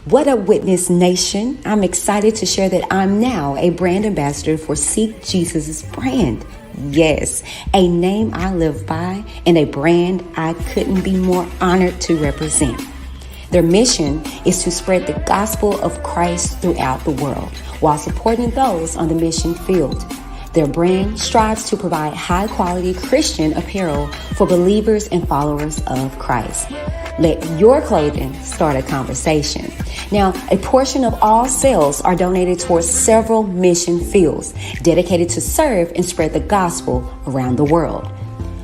What up, Witness Nation? I'm excited to share that I'm now a brand ambassador for Seek Jesus' brand. Yes, a name I live by and a brand I couldn't be more honored to represent. Their mission is to spread the gospel of Christ throughout the world while supporting those on the mission field. Their brand strives to provide high-quality Christian apparel for believers and followers of Christ. Let your clothing start a conversation. Now, a portion of all sales are donated towards several mission fields dedicated to serve and spread the gospel around the world.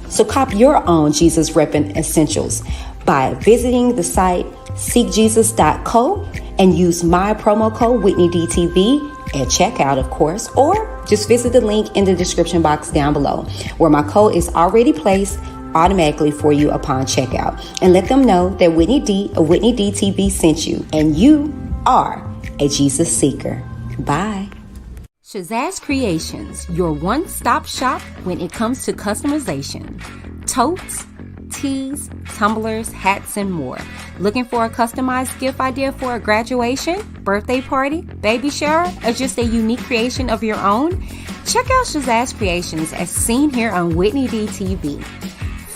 So cop your own Jesus Reppin' essentials by visiting the site seekjesus.co and use my promo code WhitneyDTV at checkout, of course, or just visit the link in the description box down below where my code is already placed automatically for you upon checkout, and let them know that Whitney D of Whitney DTV sent you and you are a Jesus seeker. Bye. Shazazz Creations, your one-stop shop when it comes to customization. Totes, tees, tumblers, hats, and more. Looking for a customized gift idea for a graduation, birthday party, baby shower, or just a unique creation of your own? Check out Shazazz Creations as seen here on Whitney DTV.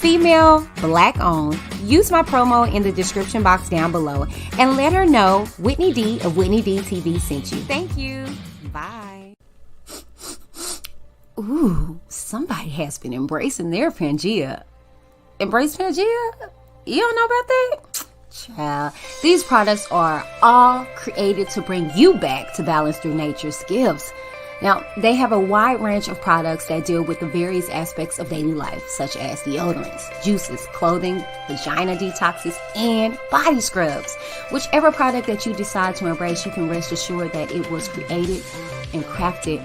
Female, black owned. Use my promo in the description box down below and let her know Whitney D of Whitney DTV sent you. Thank you. Bye. Ooh, somebody has been embracing their Pangea. Embrace Pangea? You don't know about that? Child, these products are all created to bring you back to balance through nature's gifts. Now, they have a wide range of products that deal with the various aspects of daily life, such as deodorants, juices, clothing, vagina detoxes, and body scrubs. Whichever product that you decide to embrace, you can rest assured that it was created and crafted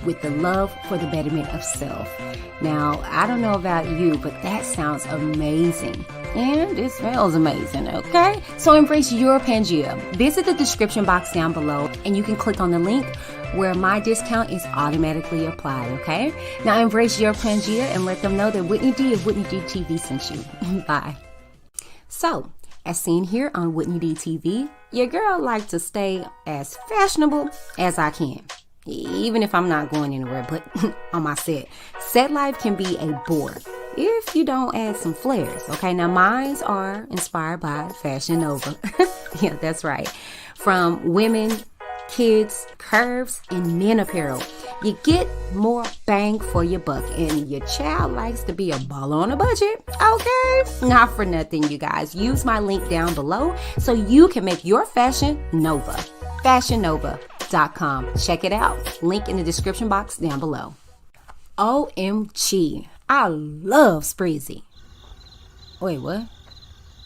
with the love for the betterment of self. Now, I don't know about you, but that sounds amazing. And it smells amazing, okay? So embrace your Pangea. Visit the description box down below and you can click on the link where my discount is automatically applied, okay? Now embrace your Pangea and let them know that Whitney D of Whitney D TV sent you. Bye. So, as seen here on Whitney D TV, your girl like to stay as fashionable as I can. Even if I'm not going anywhere but on my set. Set life can be a bore if you don't add some flares, okay? Now, mines are inspired by Fashion Nova. Yeah, that's right. From women, kids, curves, and men apparel. You get more bang for your buck, and your child likes to be a baller on a budget, okay? Not for nothing, you guys. Use my link down below so you can make your fashion Nova. FashionNova.com. Check it out. Link in the description box down below. OMG. I love Sprizzy. Wait, what?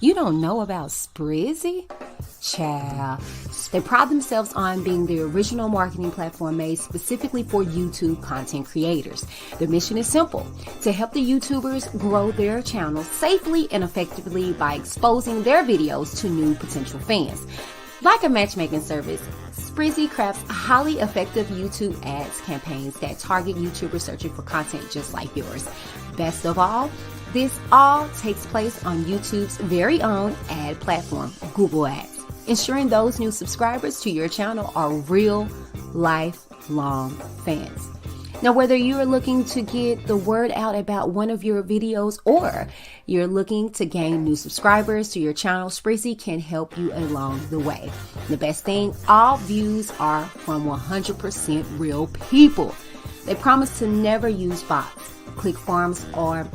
You don't know about Sprizzy? Child. They pride themselves on being the original marketing platform made specifically for YouTube content creators. Their mission is simple: to help the YouTubers grow their channels safely and effectively by exposing their videos to new potential fans. Like a matchmaking service, Sprizzy crafts highly effective YouTube ads campaigns that target YouTubers searching for content just like yours. Best of all, this all takes place on YouTube's very own ad platform, Google Ads, ensuring those new subscribers to your channel are real, lifelong fans. Now, whether you're looking to get the word out about one of your videos or you're looking to gain new subscribers to your channel, Sprizzy can help you along the way. The best thing, all views are from 100% real people. They promise to never use bots, click farms, or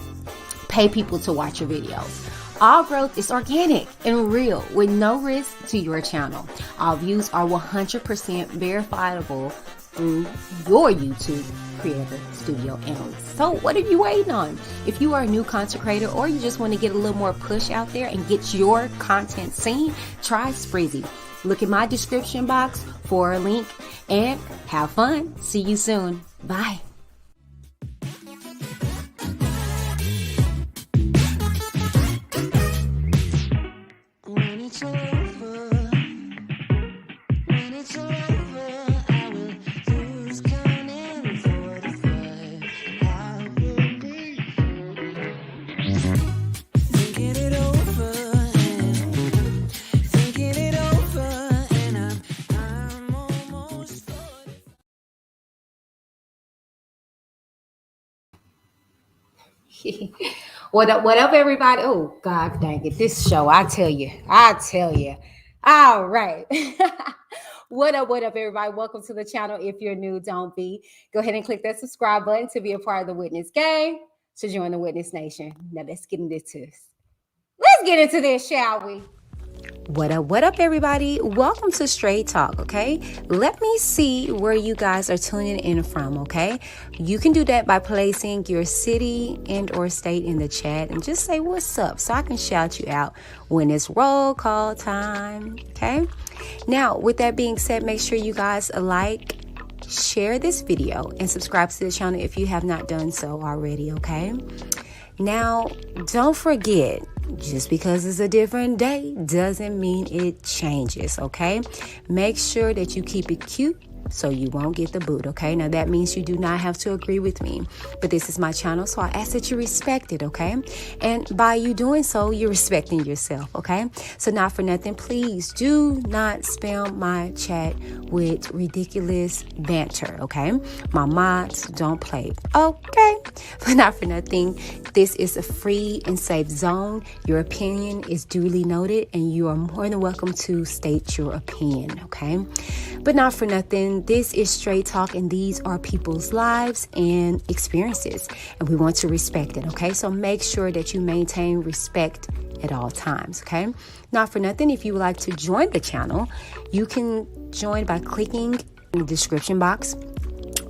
pay people to watch your videos. All growth is organic and real with no risk to your channel. All views are 100% verifiable through your YouTube Creator Studio analyst. So what are you waiting on? If you are a new content creator or you just want to get a little more push out there and get your content seen, try Sprizzy. Look in my description box for a link and have fun. See you soon. Bye. Thinking it over What up, everybody? Oh, God dang it. This show, I tell you. All right. What up, everybody? Welcome to the channel. If you're new, don't be. Go ahead and click that subscribe button to be a part of the Witness Gang, to join the Witness Nation. Now, let's get into this. Let's get into this, shall we? What up, everybody? Welcome to STR8 TALK, okay? Let me see where you guys are tuning in from, okay? You can do that by placing your city and or state in the chat and just say what's up so I can shout you out when it's roll call time, okay? Now, with that being said, make sure you guys like, share this video, and subscribe to the channel if you have not done so already, okay? Now, don't forget, just because it's a different day doesn't mean it changes, okay? Make sure that you keep it cute so you won't get the boot, okay? Now, that means you do not have to agree with me, but this is my channel, so I ask that you respect it, okay? And by you doing so, you're respecting yourself, okay? So, not for nothing, please do not spam my chat with ridiculous banter, okay? My mods don't play, okay? But not for nothing, this is a free and safe zone. Your opinion is duly noted, and you are more than welcome to state your opinion, okay? But not for nothing, this is STR8 TALK, and these are people's lives and experiences, and we want to respect it, okay? So make sure that you maintain respect at all times, okay? Not for nothing, if you would like to join the channel, you can join by clicking in the description box,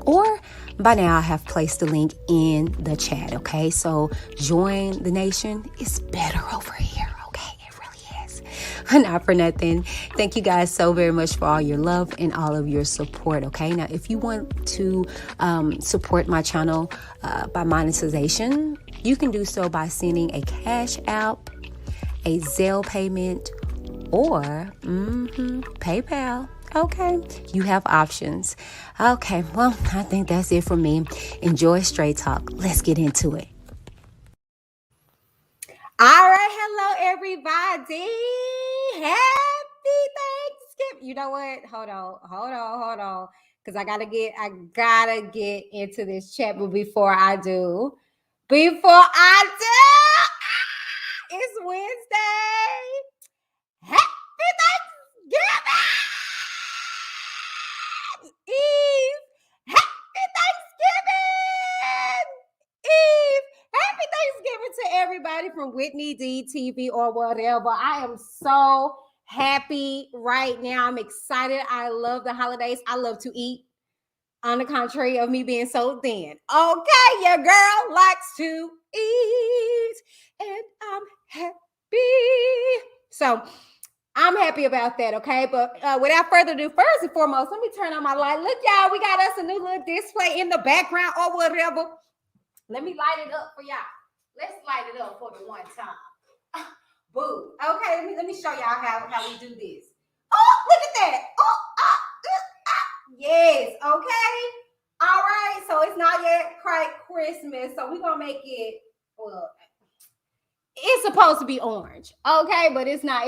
or by now I have placed the link in the chat, okay? So join the nation. It's better over here, okay? It really is. Not for nothing. Thank you guys so very much for all your love and all of your support, okay? Now, if you want to support my channel by monetization, you can do so by sending a Cash App, a Zelle payment, or PayPal. Okay, you have options. Okay, well, I think that's it for me. Enjoy STR8 TALK. Let's get into it. All right, hello everybody. Happy Thanksgiving. You know what? Hold on. Because I gotta get into this chat, but before I do, it's Wednesday. Happy Thanksgiving! Eve! Happy Thanksgiving! Eve! Happy Thanksgiving to everybody from Whitney D TV or whatever. I am so happy right now. I'm excited. I love the holidays. I love to eat. On the contrary of me being so thin. Okay, your girl likes to eat, and I'm happy. So I'm happy about that, okay? But without further ado, first and foremost, let me turn on my light. Look, y'all, we got us a new little display in the background or whatever. Let me light it up for y'all. Let's light it up for the one time. Boo. Okay, let me show y'all how we do this. Oh, look at that. Yes, okay. All right, so it's not yet quite Christmas, so we're going to make it, well, it's supposed to be orange, okay, but it's not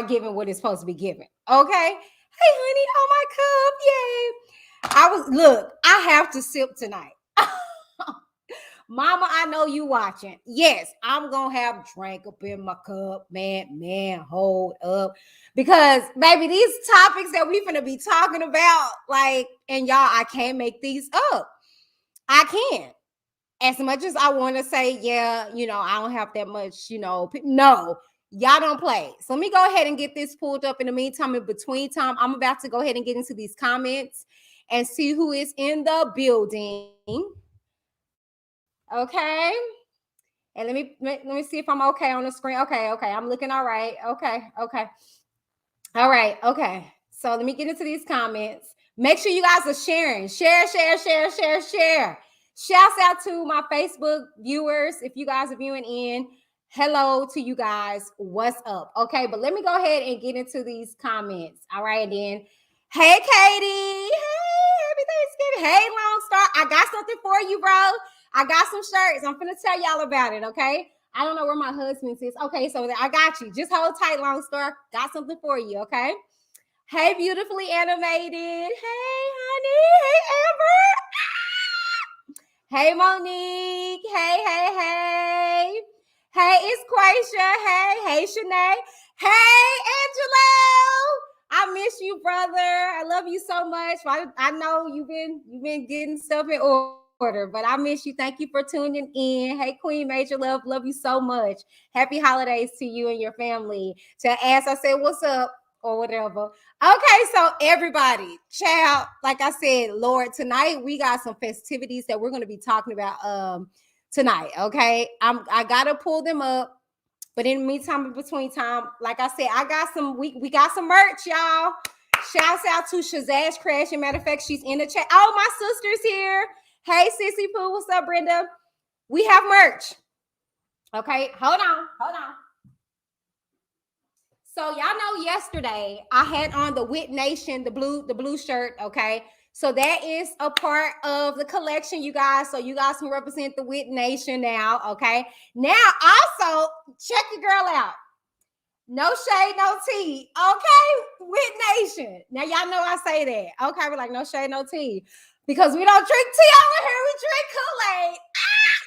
giving what it's supposed to be giving, okay? Hey, honey, oh my cup, yay! I have to sip tonight. Mama, I know you watching. Yes, I'm gonna have drink up in my cup, man, hold up, because baby, these topics that we finna be talking about, like, and y'all, I can't make these up. I can't. As much as I want to say, yeah, I don't have that much, no, y'all don't play. So let me go ahead and get this pulled up. In the meantime, in between time, I'm about to go ahead and get into these comments and see who is in the building. Okay. And let me see if I'm okay on the screen. Okay. I'm looking all right. Okay. All right. Okay. So let me get into these comments. Make sure you guys are sharing. Share. Shouts out to my Facebook viewers. If you guys are viewing in, hello to you guys. What's up? Okay, but let me go ahead and get into these comments. All right, then. Hey, Katie. Hey, happy Thanksgiving. Hey, Lone Star. I got something for you, bro. I got some shirts. I'm finna tell y'all about it, okay? I don't know where my husband is. Okay, so I got you. Just hold tight, Lone Star. Got something for you, okay? Hey, beautifully animated. Hey, honey. Hey, Amber. Hey, Monique. Hey. Hey, it's Quaisha. Hey, Shanae. Hey, Angelo. I miss you, brother. I love you so much. I know you've been getting stuff in order, but I miss you. Thank you for tuning in. Hey, Queen Major Love you so much. Happy holidays to you and your family. To ask, I said, what's up or whatever. Okay, so everybody, child, like I said, Lord, tonight we got some festivities that we're going to be talking about tonight. Okay, I gotta pull them up. But in the meantime, in between time, like I said, we got some merch, y'all. Shouts out to Shazazz Creation. Matter of fact, she's in the chat. Oh, my sister's here. Hey, Sissy Pooh, what's up, Brenda? We have merch. Okay, hold on. So y'all know yesterday I had on the Wit Nation, the blue shirt, okay? So that is a part of the collection, you guys. So you guys can represent the Wit Nation now, okay? Now, also, check your girl out. No shade, no tea, okay? Wit Nation. Now, y'all know I say that, okay? We're like, no shade, no tea. Because we don't drink tea over here, we drink Kool-Aid.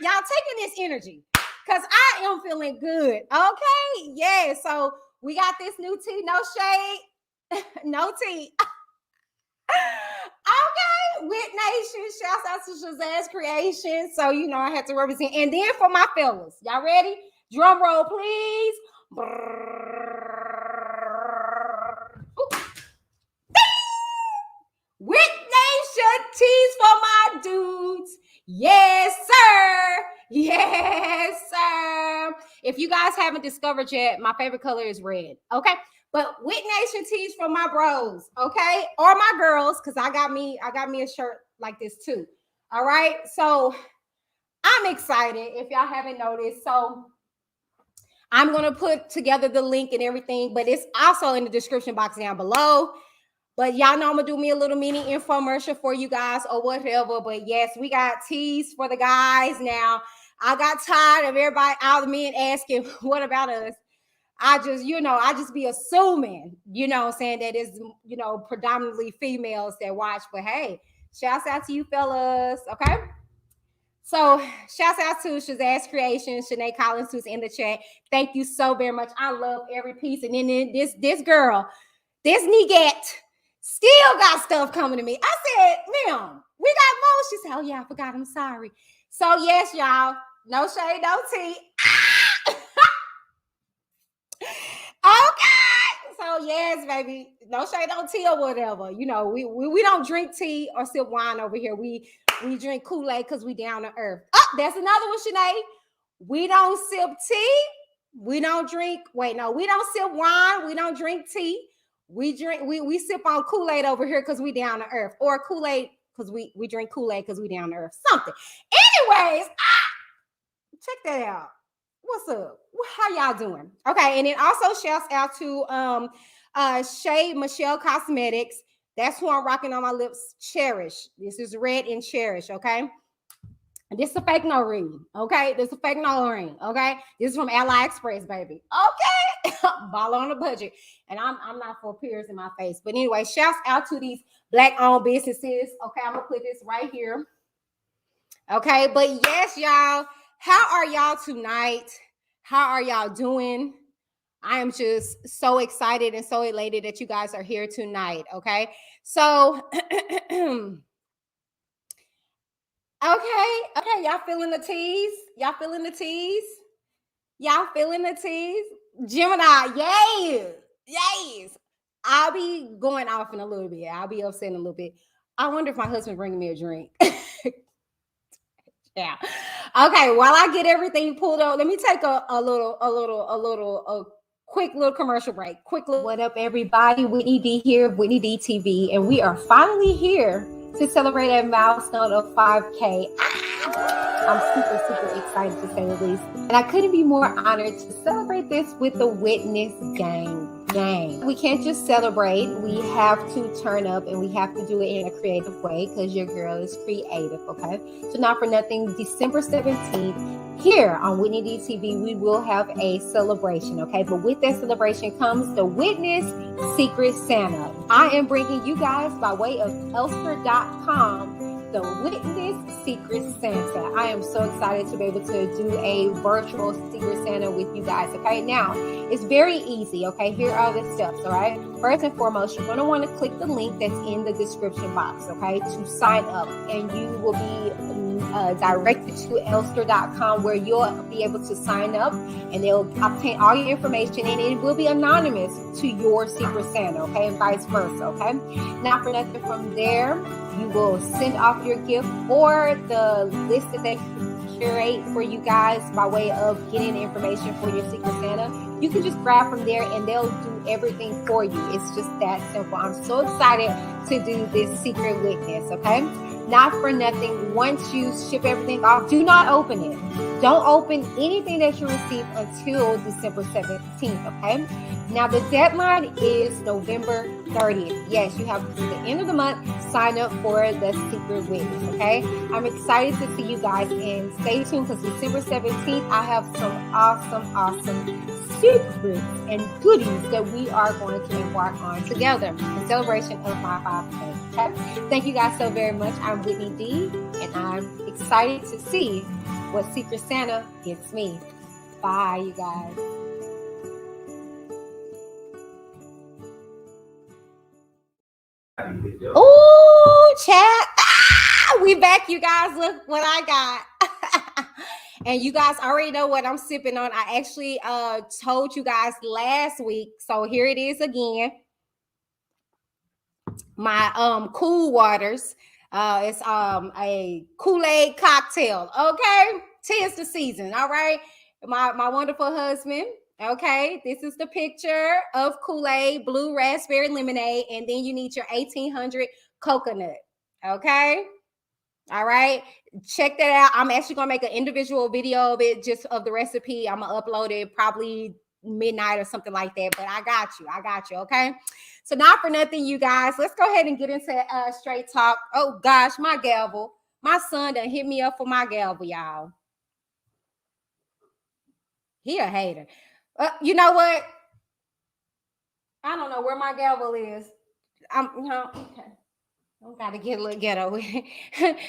Y'all taking this energy because I am feeling good, okay? Yeah, so we got this new tea, no shade, no tea. Okay, Wit Nation, shouts out to Shazazz Creation. So, you know, I had to represent. And then for my fellas, y'all ready? Drum roll, please. Wit Nation, teas for my dudes. Yes, sir. Yes, sir. If you guys haven't discovered yet, my favorite color is red. Okay. But Wit Nation tees for my bros, okay? Or my girls, because I got me a shirt like this too. All right. So I'm excited if y'all haven't noticed. So I'm going to put together the link and everything, but it's also in the description box down below. But y'all know I'm going to do me a little mini infomercial for you guys or whatever. But yes, we got teas for the guys now. I got tired of everybody, all the men asking, what about us? I just be assuming, you know what I'm saying, that it's, you know, predominantly females that watch. But hey, shouts out to you fellas, okay? So shouts out to Shazazz Creation, Shanae Collins, who's in the chat. Thank you so very much. I love every piece. And then this girl, this Negat, still got stuff coming to me. I said, ma'am, we got more. She said, oh yeah, I forgot. I'm sorry. So yes, y'all, no shade, no tea. Okay. So yes, baby, no shade, no tea or whatever. You know, we don't drink tea or sip wine over here. We drink Kool-Aid because we down to earth. Oh, that's another one, Shanae. We don't sip tea. We don't drink. Wait, no, we don't sip wine. We don't drink tea. We sip on Kool-Aid over here because we down to earth. Or Kool-Aid because we drink Kool-Aid because we down to earth. Something. Anyways, check that out. What's up? How y'all doing? Okay, and then also shouts out to Shay Michelle Cosmetics. That's who I'm rocking on my lips. Cherish. This is red and Cherish, okay? And this is a fake no ring, okay? This is a fake no ring, okay? This is from Ally Express, baby. Okay? Ball on a budget. And I'm not for peers in my face. But anyway, shouts out to these Black-owned businesses. Okay, I'm going to put this right here. Okay, but yes, y'all. How are y'all tonight? How are y'all doing? I am just so excited and so elated that you guys are here tonight, okay? So, okay, y'all feeling the tease? Y'all feeling the tease? Y'all feeling the tease? Gemini, yes. I'll be going off in a little bit. I'll be upset in a little bit. I wonder if my husband bringing me a drink. Yeah. Okay. While I get everything pulled up, let me take a quick little commercial break. What up, everybody? Whitney D here, Whitney D TV, and we are finally here to celebrate a milestone of 5K. I'm super excited to say the least, and I couldn't be more honored to celebrate this with the Witness Gang. We can't just celebrate, we have to turn up and we have to do it in a creative way because your girl is creative, okay? So not for nothing, December 17th, here on Whitney D TV, we will have a celebration, okay? But with that celebration comes the Witness Secret Santa. I am bringing you guys by way of Elster.com the Witness Secret Santa. I am so excited to be able to do a virtual Secret Santa with you guys. Okay, now it's very easy. Okay, here are the steps. All right, first and foremost, you're going to want to click the link that's in the description box. Okay, to sign up, and you will be directed to elster.com where you'll be able to sign up, and they'll obtain all your information, and it will be anonymous to your Secret Santa. Okay, and vice versa. Okay, not for nothing, from there you will send off your gift or the list that they curate for you guys by way of getting information for your Secret Santa. You can just grab from there and they'll do everything for you. It's just that simple. I'm so excited to do this Secret Witness. Okay, not for nothing, once you ship everything off, do not open it. Don't open anything that you receive until December 17th, okay? Now, the deadline is November 30th. Yes, you have to the end of the month, sign up for the Secret Witness, okay? I'm excited to see you guys, and stay tuned because December 17th, I have some awesome secrets and goodies that we are going to embark on together in celebration of my 5th birthday, okay? Thank you guys so very much. I'm Whitney D, and I'm excited to see what Secret Santa gets me. Bye, you guys. Oh, chat. We back, you guys. Look what I got. And you guys already know what I'm sipping on. I actually told you guys last week. So here it is again. My cool waters. It's a Kool-Aid cocktail. Okay, 'tis the season. All right, my wonderful husband. Okay, this is the picture of Kool-Aid, blue raspberry lemonade, and then you need your 1800 coconut. Okay, all right, check that out. I'm actually gonna make an individual video of it, just of the recipe. I'm gonna upload it probably midnight or something like that, but I got you. Okay, so not for nothing, you guys, let's go ahead and get into straight talk. Oh gosh, my gavel, my son done hit me up for my gavel, y'all. He a hater. You know what, I don't know where my gavel is. Okay, I gotta get a little ghetto.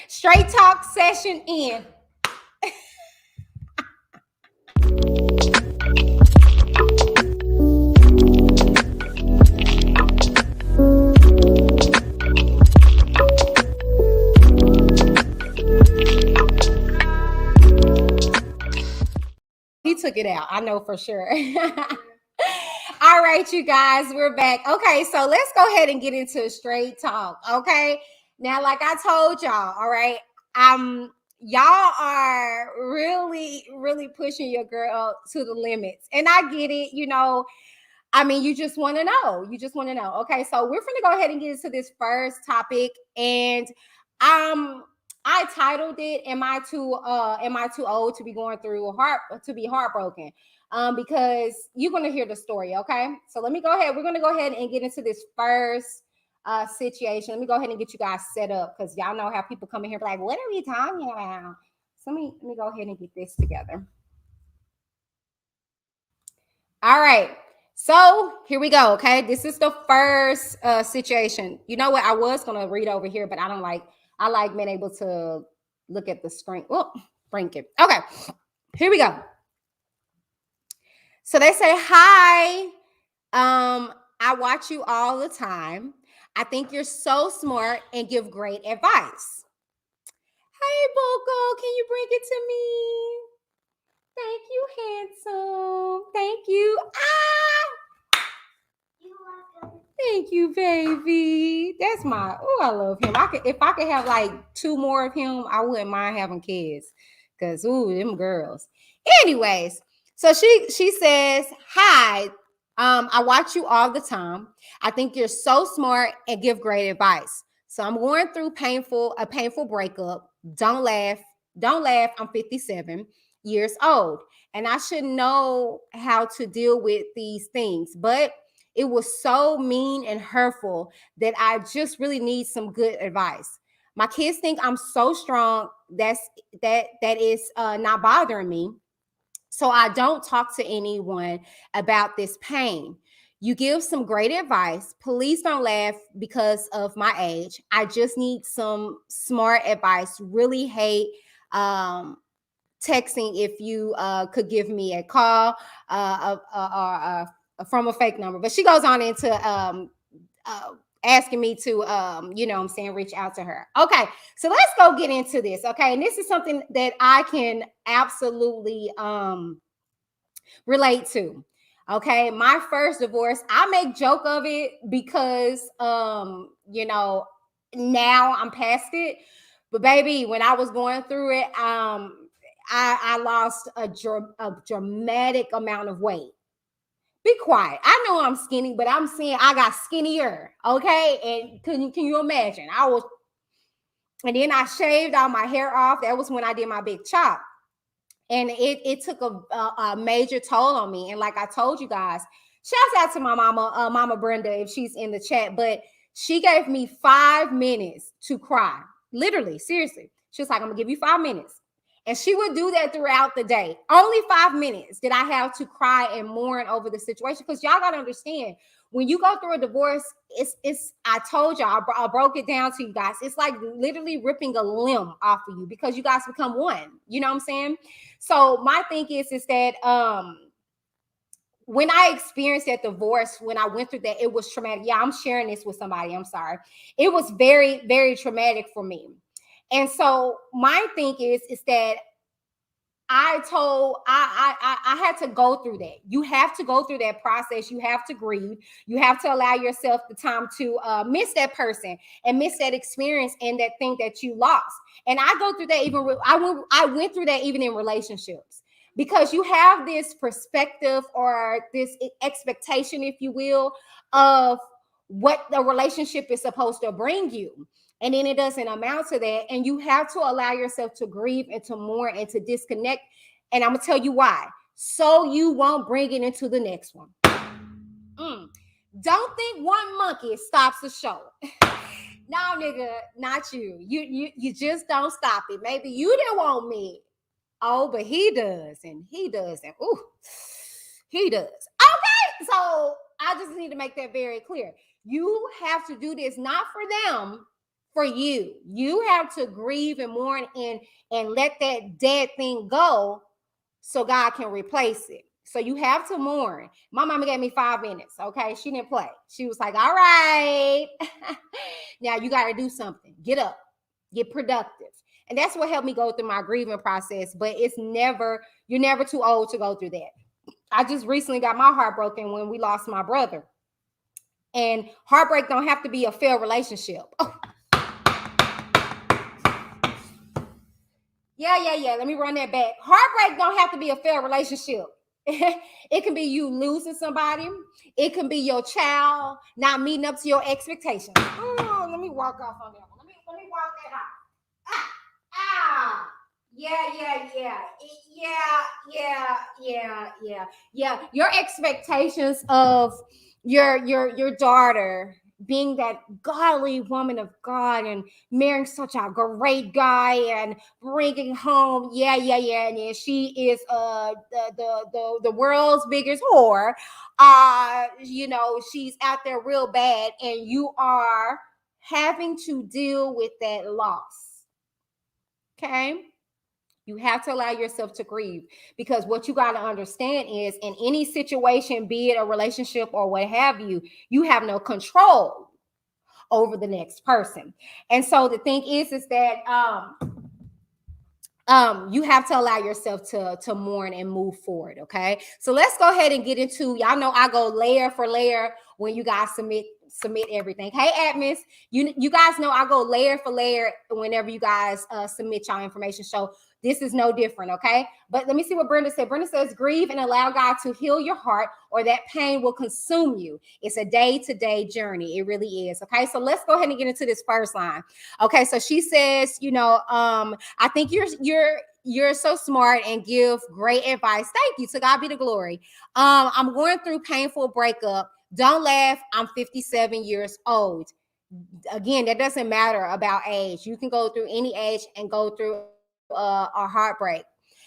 Straight talk session in. He took it out, I know for sure. All right, you guys, we're back. Okay, so let's go ahead and get into straight talk. Okay, now, like I told y'all, all right, y'all are really pushing your girl to the limits, and I get it. You know, I mean, you just want to know. Okay, so we're gonna go ahead and get into this first topic, and I titled it "Am I too old to be going through heartbroken?" Because you're gonna hear the story. Okay, so let me go ahead. We're gonna go ahead and get into this first situation. Let me go ahead and get you guys set up, because y'all know how people come in here like, "What are we talking about?" So let me go ahead and get this together. All right. So here we go. Okay. This is the first situation. You know what? I was going to read over here, but I like being able to look at the screen. Oh, bring it. Okay. Here we go. So they say, "Hi. I watch you all the time. I think you're so smart and give great advice. Hey, Boko, can you bring it to me? Thank you, handsome. Thank you. Thank you, baby. That's my, oh, I love him. If I could have like 2 more of him, I wouldn't mind having kids. Because, ooh, them girls. Anyways, so she says, "Hi, I watch you all the time. I think you're so smart and give great advice. So I'm going through a painful breakup. Don't laugh. I'm 57 years old. And I should know how to deal with these things. But it was so mean and hurtful that I just really need some good advice. My kids think I'm so strong that is not bothering me. So I don't talk to anyone about this pain. You give some great advice. Please don't laugh because of my age. I just need some smart advice. Really hate texting. If you could give me a call from a fake number. But she goes on into asking me to reach out to her. Okay, so let's go get into this. Okay, and this is something that I can absolutely relate to. Okay, my first divorce, I make joke of it because now I'm past it. But baby, when I was going through it, I lost a dramatic amount of weight. Be quiet. I know I'm skinny, but I'm saying I got skinnier. Okay, and can you imagine? And then I shaved all my hair off. That was when I did my big chop. And it took a major toll on me. And like I told you guys, shouts out to my mama, Mama Brenda, if she's in the chat. But she gave me 5 minutes to cry. Literally, seriously. She was like, I'm going to give you 5 minutes. And she would do that throughout the day. Only 5 minutes did I have to cry and mourn over the situation. Because y'all got to understand, when you go through a divorce, it's I told y'all, I broke it down to you guys. It's like literally ripping a limb off of you because you guys become one. You know what I'm saying? So my thing is that when I experienced that divorce, when I went through that, it was traumatic. Yeah, I'm sharing this with somebody. I'm sorry. It was very, very traumatic for me. And so my thing is that I had to go through that. You have to go through that process. You have to grieve. You have to allow yourself the time to miss that person and miss that experience and that thing that you lost. And I go through that I went through that even in relationships, because you have this perspective or this expectation, if you will, of what the relationship is supposed to bring you. And then it doesn't amount to that. And you have to allow yourself to grieve and to mourn and to disconnect. And I'm going to tell you why. So you won't bring it into the next one. Don't think one monkey stops the show. No, nigga, not you. You just don't stop it. Maybe you didn't want me. Oh, but he does. And he does. And ooh, he does. Okay. So I just need to make that very clear. You have to do this not for them, for you. You have to grieve and mourn and let that dead thing go so God can replace it. So you have to mourn. My mama gave me 5 minutes. Okay. She didn't play. She was like, all right, now you got to do something. Get up, get productive. And that's what helped me go through my grieving process. But you're never too old to go through that. I just recently got my heart broken when we lost my brother. And heartbreak don't have to be a failed relationship. Oh. Yeah. Let me run that back. Heartbreak don't have to be a failed relationship. It can be you losing somebody. It can be your child not meeting up to your expectations. Oh, let me walk off on that one. Let me walk that out. Yeah. Your expectations of your daughter being that godly woman of God and marrying such a great guy and bringing home, and then she is the world's biggest whore. She's out there real bad, and you are having to deal with that loss. Okay. You have to allow yourself to grieve, because what you got to understand is, in any situation, be it a relationship or what have you, you have no control over the next person. And so the thing is that you have to allow yourself to mourn and move forward. Okay. So let's go ahead and get into, y'all know I go layer for layer when you guys submit everything. Hey, admins, you guys know I go layer for layer whenever you guys submit y'all information. So this is no different, okay? But let me see what Brenda said. Brenda says, grieve and allow God to heal your heart, or that pain will consume you. It's a day-to-day journey. It really is, okay? So let's go ahead and get into this first line. Okay, so she says, I think you're so smart and give great advice. Thank you. To God be the glory. I'm going through painful breakup. Don't laugh. I'm 57 years old. Again, that doesn't matter about age. You can go through any age and go through a heartbreak.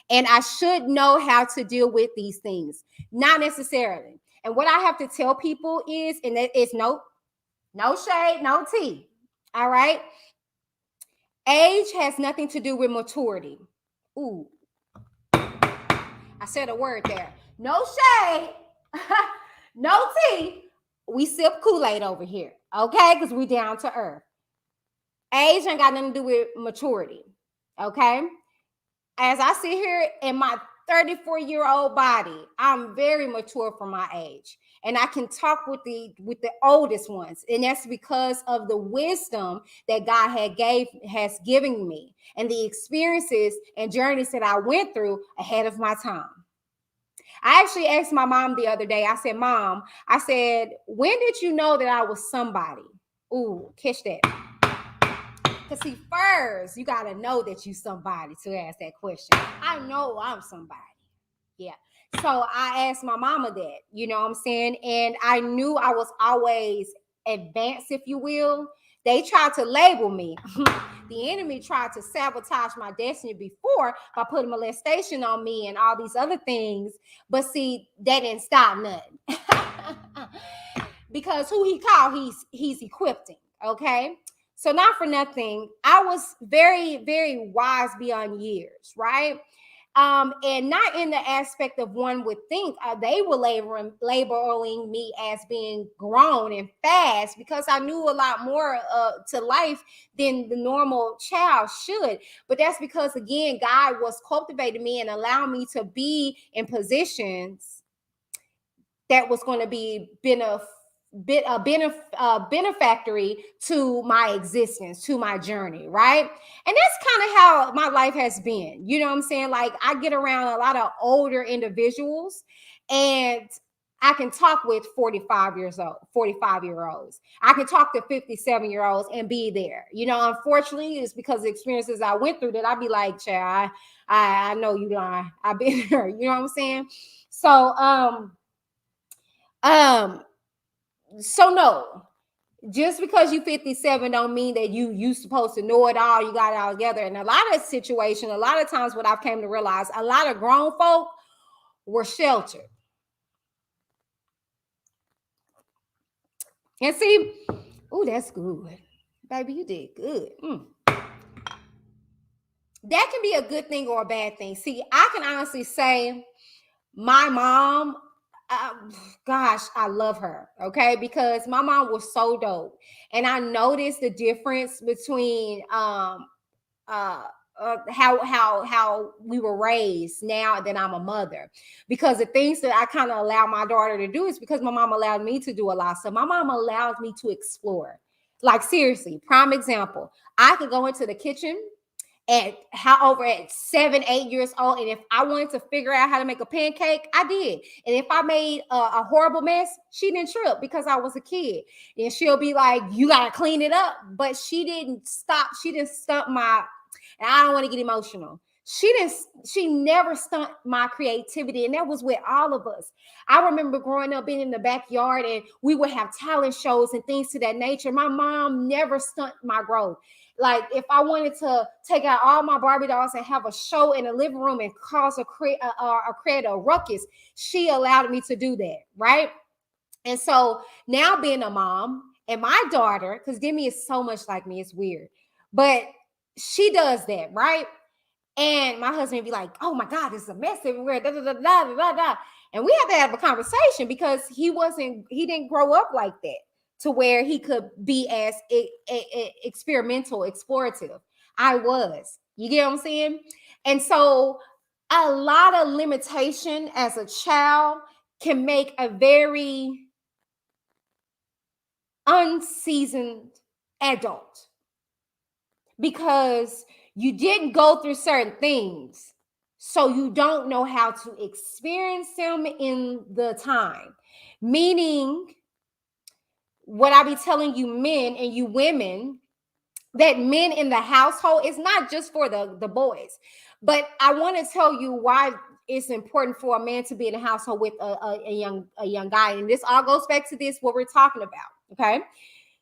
And I should know how to deal with these things. Not necessarily. And what I have to tell people is, and that is no shade, no tea. All right. Age has nothing to do with maturity. Ooh, I said a word there. No shade, no tea. We sip Kool-Aid over here, okay? Because we down to earth. Age ain't got nothing to do with maturity, okay? As I sit here in my 34-year-old body, I'm very mature for my age. And I can talk with the oldest ones. And that's because of the wisdom that God has given me and the experiences and journeys that I went through ahead of my time. I actually asked my mom the other day, I said, Mom, I said, when did you know that I was somebody? Ooh, catch that. Because see, first, you got to know that you somebody to ask that question. I know I'm somebody. Yeah. So I asked my mama that, you know what I'm saying? And I knew I was always advanced, if you will. They tried to label me. The enemy tried to sabotage my destiny before by putting molestation on me and all these other things. But see, that didn't stop nothing. Because who he called, he's equipping. Okay. So not for nothing, I was very, very wise beyond years, right? And not in the aspect of one would think they were labeling me as being grown and fast, because I knew a lot more to life than the normal child should. But that's because, again, God was cultivating me and allowing me to be in positions that was going to be benefactory to my existence, to my journey, right? And that's kind of how my life has been. You know what I'm saying? Like, I get around a lot of older individuals, and I can talk with 45-year-olds. I can talk to 57-year-olds and be there. You know, unfortunately, it's because of the experiences I went through that I'd be like, child, I know you lying. I've been there. You know what I'm saying? So, so no, just because you 57 don't mean that you supposed to know it all. You got it all together. And a lot of situations, a lot of times what I've came to realize, a lot of grown folk were sheltered. And see, oh, that's good. Baby, you did good. That can be a good thing or a bad thing. See, I can honestly say my mom, gosh, I love her, okay? Because my mom was so dope. And I noticed the difference between how we were raised now that I'm a mother. Because the things that I kind of allow my daughter to do is because my mom allowed me to do a lot. So my mom allowed me to explore. Like, seriously, prime example. I could go into the kitchen at 7, 8 years old, and if I wanted to figure out how to make a pancake, I did. And if I made a horrible mess, she didn't trip because I was a kid. And she'll be like, you gotta clean it up. But she didn't stop my, and I don't want to get emotional, she never stunt my creativity. And that was with all of us. I remember growing up, being in the backyard, and we would have talent shows and things to that nature. My mom never stunt my growth. Like, if I wanted to take out all my Barbie dolls and have a show in the living room and create a ruckus, she allowed me to do that, right? And so now, being a mom, and my daughter, because Demi is so much like me, it's weird, but she does that, right? And my husband be like, oh my God, this is a mess everywhere, da, da, da, da, da, da. And we have to have a conversation, because he didn't grow up like that, to where he could be as experimental, explorative. I was. You get what I'm saying? And so a lot of limitation as a child can make a very unseasoned adult, because you didn't go through certain things. So you don't know how to experience them in the time. Meaning, what I be telling you men and you women, that men in the household is not just for the boys. But I want to tell you why it's important for a man to be in a household with a young guy. And this all goes back to this, what we're talking about. Okay.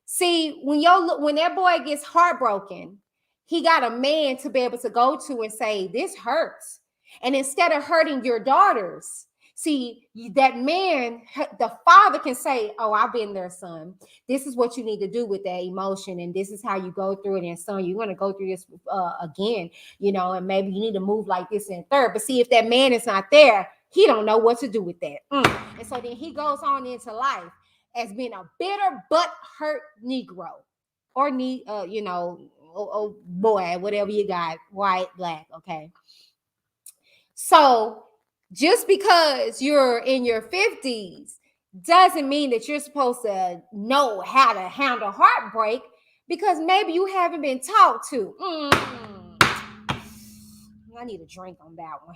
See, when that boy gets heartbroken, he got a man to be able to go to and say, this hurts. And instead of hurting your daughters, See, that man, the father can say, oh, I've been there, son. This is what you need to do with that emotion. And this is how you go through it. And son, you're going to go through this again, and maybe you need to move like this and third. But see, if that man is not there, he don't know what to do with that. And so then he goes on into life as being a bitter but hurt Negro or oh boy, whatever you got, white, black, okay. So just because you're in your 50s doesn't mean that you're supposed to know how to handle heartbreak, because maybe you haven't been taught to. I need a drink on that one.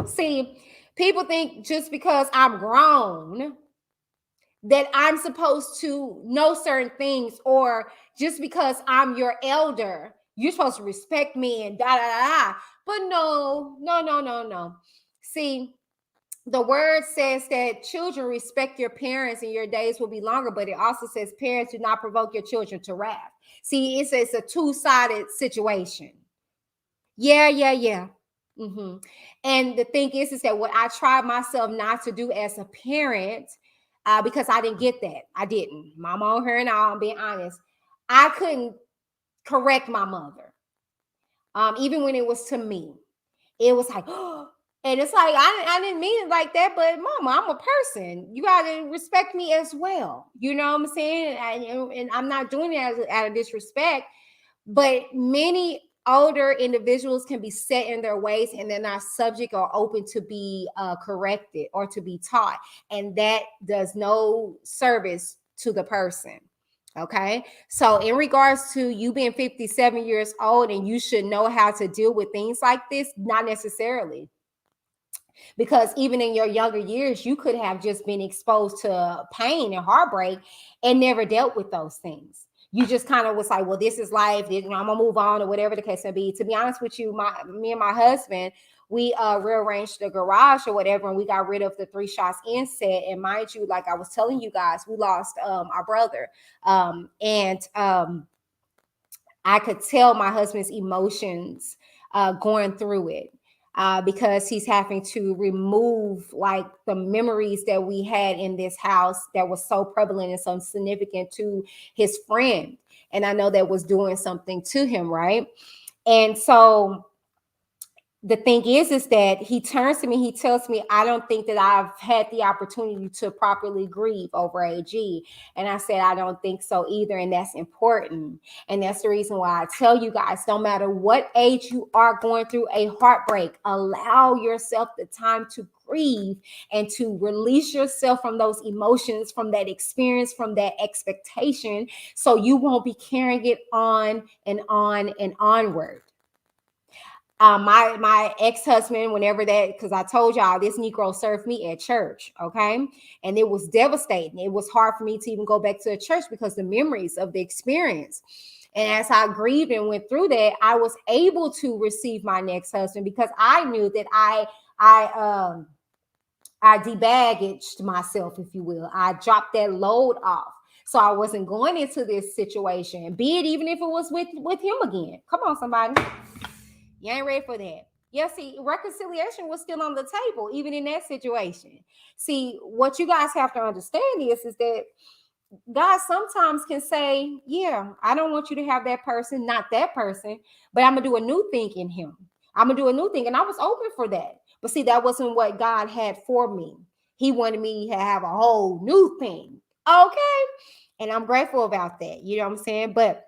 See, people think just because I'm grown that I'm supposed to know certain things, or just because I'm your elder, you're supposed to respect me and da da da. But no. See, the word says that children respect your parents and your days will be longer, but it also says parents do not provoke your children to wrath. See, it's a two-sided situation. Yeah. Mm-hmm. And the thing is that what I tried myself not to do as a parent, because I didn't get that. I didn't. Mama on her and all, I'm being honest. I couldn't correct my mother. Even when it was to me, it was like, oh, and it's like, I didn't mean it like that, but mama, I'm a person. You got to respect me as well. You know what I'm saying? And I'm not doing it out of disrespect, but many older individuals can be set in their ways and they're not subject or open to be corrected or to be taught. And that does no service to the person. Okay. So in regards to you being 57 years old and you should know how to deal with things like this, not necessarily. Because even in your younger years, you could have just been exposed to pain and heartbreak and never dealt with those things. You just kind of was like, well, this is life. I'm gonna move on, or whatever the case may be. To be honest with you, me and my husband, we rearranged the garage or whatever, and we got rid of the 3 shots in set. And mind you, like I was telling you guys, we lost our brother, and I could tell my husband's emotions going through it. Because he's having to remove like the memories that we had in this house that was so prevalent and so significant to his friend. And I know that was doing something to him, right? And so the thing is that he turns to me, he tells me, I don't think that I've had the opportunity to properly grieve over AG. And I said, I don't think so either. And that's important. And that's the reason why I tell you guys, no matter what age you are going through a heartbreak, allow yourself the time to grieve and to release yourself from those emotions, from that experience, from that expectation, so you won't be carrying it on and on and onward. My ex-husband, whenever that, because I told y'all this Negro served me at church, okay? And it was devastating. It was hard for me to even go back to a church because the memories of the experience. And as I grieved and went through that, I was able to receive my next husband because I knew that I debaggaged myself, if you will. I dropped that load off. So I wasn't going into this situation, be it even if it was with him again. Come on, somebody. You ain't ready for that. Yeah, see, reconciliation was still on the table, even in that situation. See, what you guys have to understand is that God sometimes can say, yeah, I don't want you to have that person, not that person, but I'm going to do a new thing in him. I'm going to do a new thing. And I was open for that. But see, that wasn't what God had for me. He wanted me to have a whole new thing. Okay. And I'm grateful about that. You know what I'm saying? But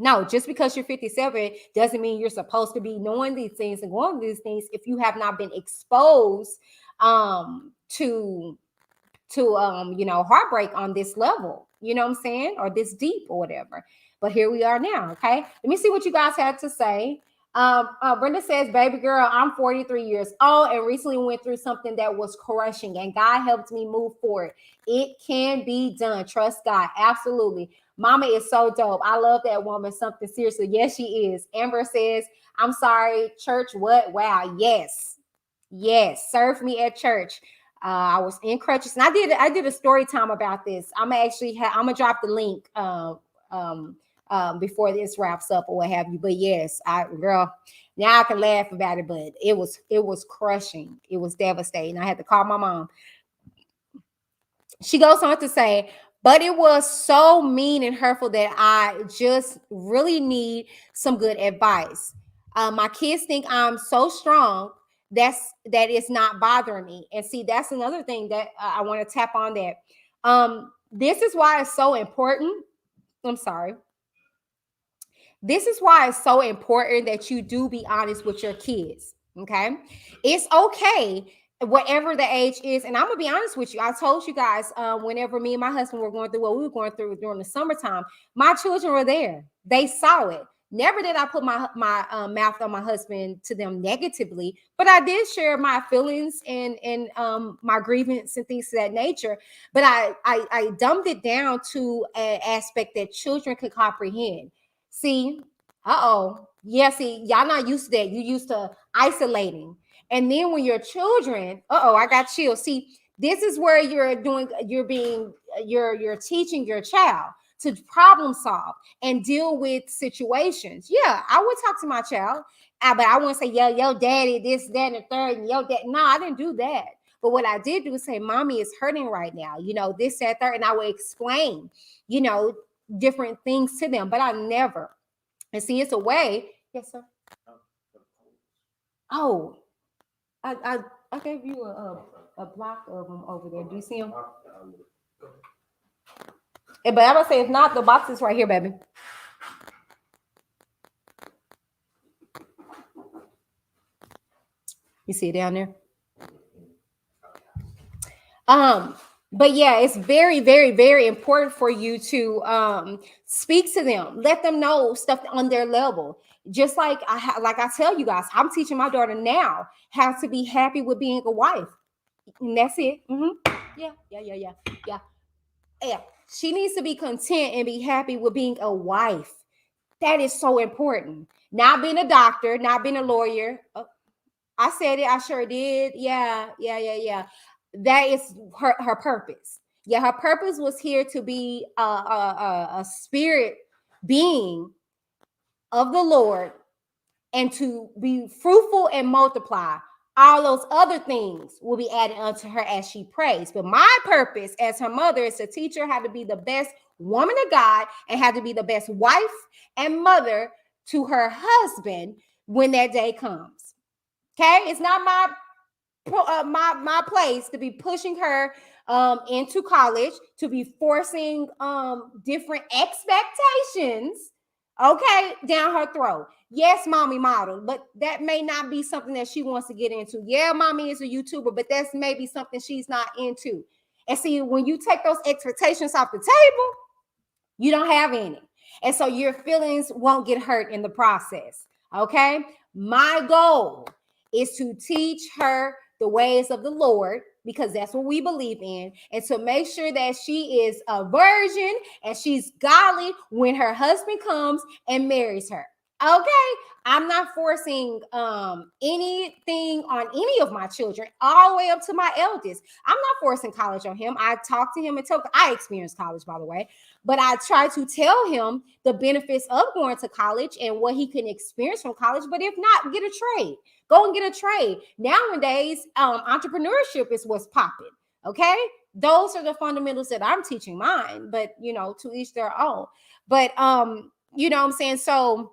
no, just because you're 57 doesn't mean you're supposed to be knowing these things and going these things if you have not been exposed to heartbreak on this level, you know what I'm saying, or this deep or whatever. But here we are now. Okay, let me see what you guys had to say. Brenda says, baby girl, I'm 43 years old and recently went through something that was crushing, and God helped me move forward. It can be done. Trust God. Absolutely. Mama is so dope. I love that woman. Something seriously. Yes, she is. Amber says, I'm sorry, church. What? Wow. Yes. Serve me at church. I was in crutches, and I did a story time about this. I'm gonna drop the link before this wraps up or what have you. But yes, girl, now I can laugh about it, but it was crushing. It was devastating. I had to call my mom. She goes on to say, but it was so mean and hurtful that I just really need some good advice. My kids think I'm so strong that it's not bothering me. And see, that's another thing that I want to tap on that. This is why it's so important. I'm sorry. This is why it's so important that you do be honest with your kids. Okay. It's okay, whatever the age is. And I'm going to be honest with you. I told you guys, whenever me and my husband were going through what we were going through during the summertime, my children were there. They saw it. Never did I put my mouth on my husband to them negatively, but I did share my feelings and my grievance and things of that nature. But I dumbed it down to an aspect that children could comprehend. See, yeah, see, y'all not used to that. You used to isolating. And then when your children, I got chills. See, this is where you're teaching your child to problem solve and deal with situations. Yeah, I would talk to my child, but I wouldn't say, yo, daddy, this, that, and the third, and yo, dad. No, I didn't do that. But what I did do is say, mommy is hurting right now, this, that, third, and I would explain, different things to them, but I never. And see, it's a way. Yes, sir. Oh, I gave you a block of them over there. Do you see them? But I'm gonna say, if not, the box is right here, baby. You see it down there? But yeah, it's very, very, very important for you to speak to them. Let them know stuff on their level. Just like I tell you guys, I'm teaching my daughter now how to be happy with being a wife. And that's it. Mm-hmm. Yeah. She needs to be content and be happy with being a wife. That is so important. Not being a doctor, not being a lawyer. I said it. I sure did. Yeah. That is her purpose. Yeah, her purpose was here to be a spirit being of the Lord and to be fruitful and multiply. All those other things will be added unto her as she prays. But my purpose as her mother is to teach her how to be the best woman of God and how to be the best wife and mother to her husband when that day comes. Okay, it's not my place to be pushing her into college, to be forcing different expectations, okay, down her throat. Yes, mommy model, but that may not be something that she wants to get into. Yeah, mommy is a YouTuber, but that's maybe something she's not into. And see, when you take those expectations off the table, you don't have any. And so your feelings won't get hurt in the process. Okay. My goal is to teach her the ways of the Lord, because that's what we believe in, and to make sure that she is a virgin and she's godly when her husband comes and marries her. Okay, I'm not forcing anything on any of my children, all the way up to my eldest. I'm not forcing college on him. I talk to him and tell. I experienced college, by the way, but I try to tell him the benefits of going to college and what he can experience from college. But if not, get a trade. Go and get a trade. Nowadays, entrepreneurship is what's popping. Okay, those are the fundamentals that I'm teaching mine. But to each their own. But you know what I'm saying. So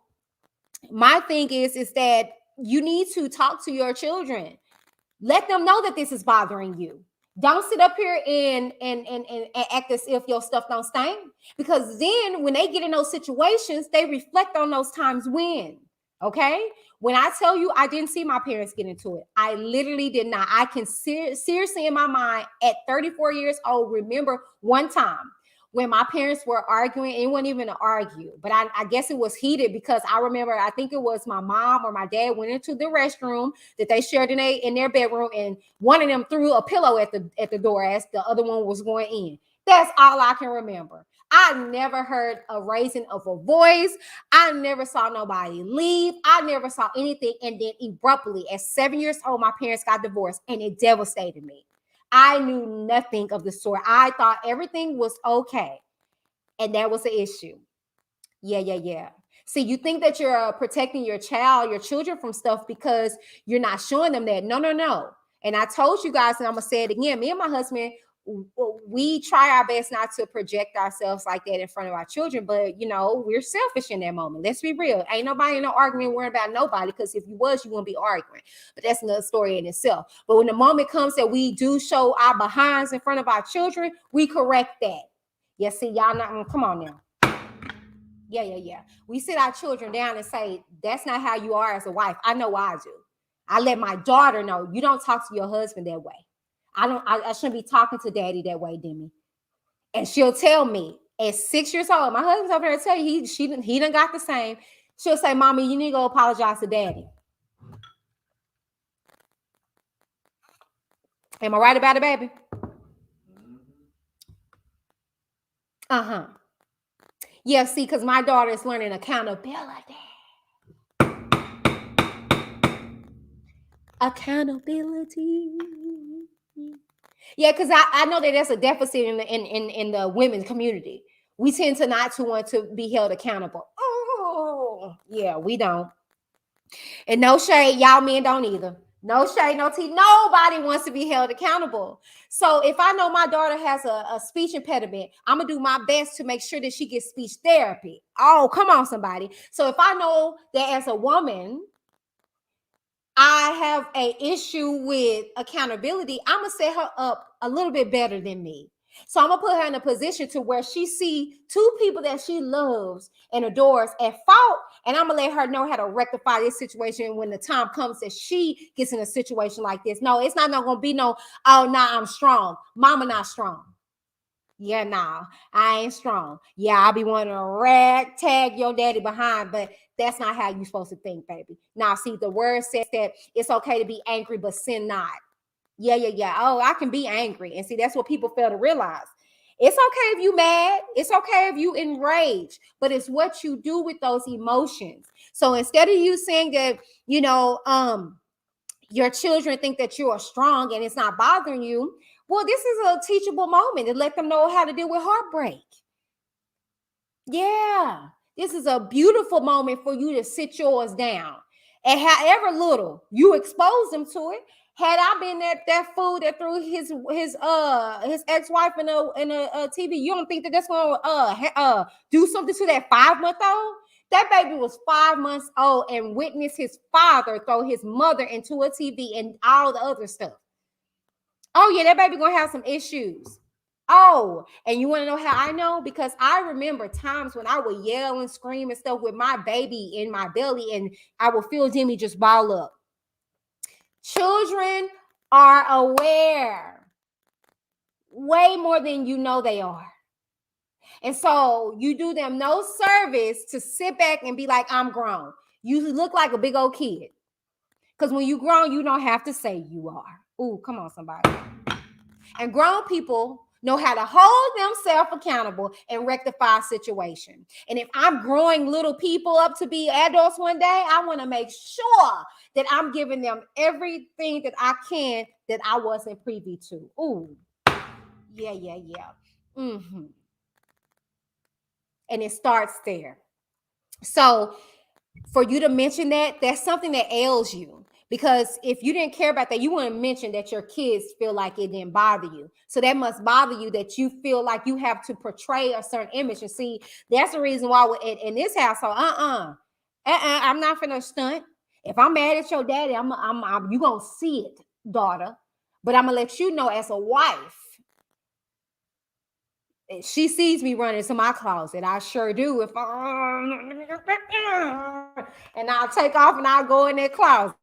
my thing is that you need to talk to your children. Let them know that this is bothering you. Don't sit up here and act as if your stuff don't stink. Because then when they get in those situations, they reflect on those times when. Okay? When I tell you I didn't see my parents get into it, I literally did not. I can seriously in my mind at 34 years old remember one time when my parents were arguing. It wasn't even an argue, but I guess it was heated because I remember, I think it was my mom or my dad went into the restroom that they shared in their bedroom, and one of them threw a pillow at the door as the other one was going in. That's all I can remember. I never heard a raising of a voice. I never saw nobody leave. I never saw anything. And then abruptly, at 7 years old, my parents got divorced, and it devastated me. I knew nothing of the sort. I thought everything was okay. And that was the issue. Yeah. See, you think that you're protecting your child, your children from stuff because you're not showing them that. No. And I told you guys, and I'm gonna say it again. Me and my husband, we try our best not to project ourselves like that in front of our children, but we're selfish in that moment. Let's be real. Ain't nobody in no argument worrying about nobody, because if you was, you wouldn't be arguing. But that's another story in itself. But when the moment comes that we do show our behinds in front of our children, we correct that. Yeah, see, y'all not, come on now. Yeah. We sit our children down and say, that's not how you are as a wife. I know I do. I let my daughter know, you don't talk to your husband that way. I shouldn't be talking to daddy that way, Demi. And she'll tell me at 6 years old, my husband's over there to tell you, he done got the same. She'll say, Mommy, you need to go apologize to daddy. Am I right about it, baby? Uh-huh. Yeah, see, because my daughter is learning accountability. Accountability. Yeah, because I know that there's a deficit in the women's community. We tend to not to want to be held accountable. Oh, yeah, we don't. And no shade, y'all men don't either. No shade, no tea. Nobody wants to be held accountable. So if I know my daughter has a speech impediment, I'm going to do my best to make sure that she gets speech therapy. Oh, come on, somebody. So if I know that as a woman, I have an issue with accountability, I'm going to set her up a little bit better than me. So I'm going to put her in a position to where she see two people that she loves and adores at fault. And I'm going to let her know how to rectify this situation when the time comes that she gets in a situation like this. No, it's not going to be no, oh, nah, I'm strong. Mama not strong. Yeah, nah, I ain't strong. Yeah, I'll be wanting to rag tag your daddy behind, but that's not how you're supposed to think, baby. Now, see, the word says that it's okay to be angry, but sin not. Yeah. Oh, I can be angry. And see, that's what people fail to realize. It's okay if you mad. It's okay if you enraged, but it's what you do with those emotions. So instead of you saying that, your children think that you are strong and it's not bothering you, well, this is a teachable moment to let them know how to deal with heartbreak. Yeah, this is a beautiful moment for you to sit yours down. And however little you expose them to it. Had I been that fool that threw his ex-wife in a TV, you don't think that that's gonna do something to that 5-month-old? That baby was 5 months old and witnessed his father throw his mother into a TV and all the other stuff. Oh yeah, that baby gonna have some issues. Oh, and you want to know how I know? Because I remember times when I would yell and scream and stuff with my baby in my belly, and I would feel Jimmy just ball up. Children are aware way more than you know they are. And so you do them no service to sit back and be like, I'm grown. You look like a big old kid. Because when you grown, you don't have to say you are. Ooh, come on, somebody. And grown people know how to hold themselves accountable and rectify a situation. And if I'm growing little people up to be adults one day, I want to make sure that I'm giving them everything that I can that I wasn't privy to. Ooh, yeah. Mm-hmm. And it starts there. So for you to mention that, that's something that ails you. Because if you didn't care about that, you wouldn't mention that your kids feel like it didn't bother you. So that must bother you that you feel like you have to portray a certain image. And see, that's the reason why in this household, I'm not finna stunt. If I'm mad at your daddy, you gonna see it, daughter. But I'm gonna let you know as a wife. She sees me running to my closet. I sure do. And I'll take off and I'll go in that closet.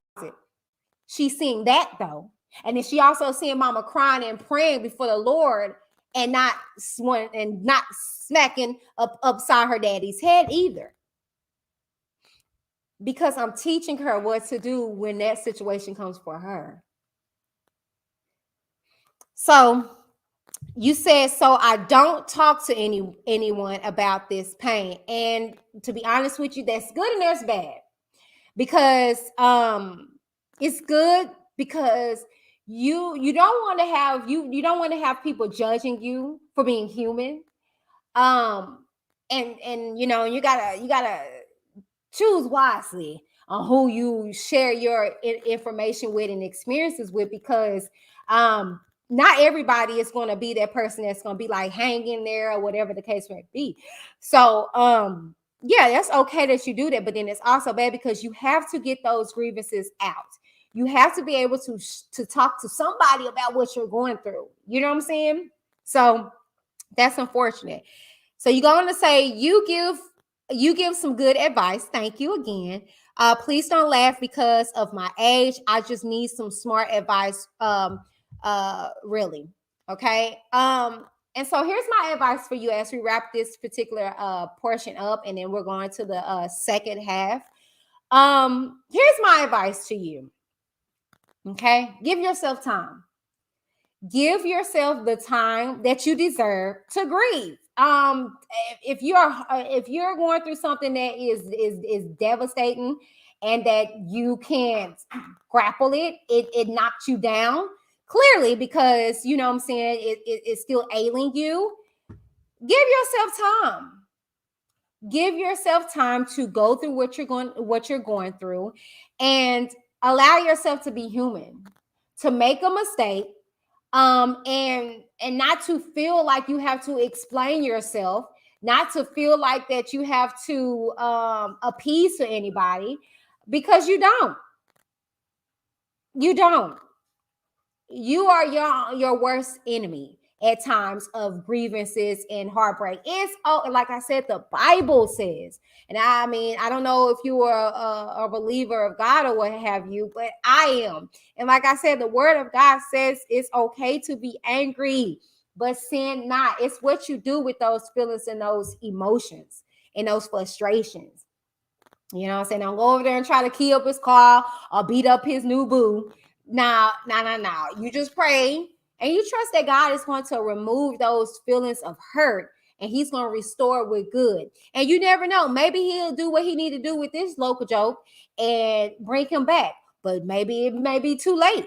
She's seeing that though. And then she also seeing mama crying and praying before the Lord and not smacking upside her daddy's head either. Because I'm teaching her what to do when that situation comes for her. So you said, so I don't talk to anyone about this pain. And to be honest with you, that's good and there's bad. Because it's good because you don't want to have you don't want to have people judging you for being human. And and you gotta choose wisely on who you share your information with and experiences with, because not everybody is going to be that person that's going to be like hanging there or whatever the case may be. So yeah, that's okay that you do that, but then it's also bad because you have to get those grievances out. You have to be able to talk to somebody about what you're going through. You know what I'm saying? So that's unfortunate. So you're going to say you give some good advice. Thank you again. Please don't laugh because of my age. I just need some smart advice. Really. Okay. And so here's my advice for you as we wrap this particular portion up, and then we're going to the second half. Here's my advice to you. Okay. Give yourself time. Give yourself the time that you deserve to grieve. If you're going through something that is devastating and that you can't grapple it knocked you down clearly, because you know what I'm saying, it's still ailing you. Give yourself time. Give yourself time to go through what you're going through, and allow yourself to be human, to make a mistake, and not to feel like you have to explain yourself, not to feel like that you have to appease to anybody, because you don't. You are your worst enemy at times of grievances and heartbreak. It's like I said, the Bible says, and I mean, I don't know if you are a believer of God or what have you, but I am. And like I said, the word of God says it's okay to be angry, but sin not. It's what you do with those feelings and those emotions and those frustrations. You know what I'm saying? Don't go over there and try to key up his car or beat up his new boo. No. You just pray and you trust that God is going to remove those feelings of hurt, and he's going to restore with good. And you never know. Maybe he'll do what he need to do with this local joke and bring him back. But maybe it may be too late.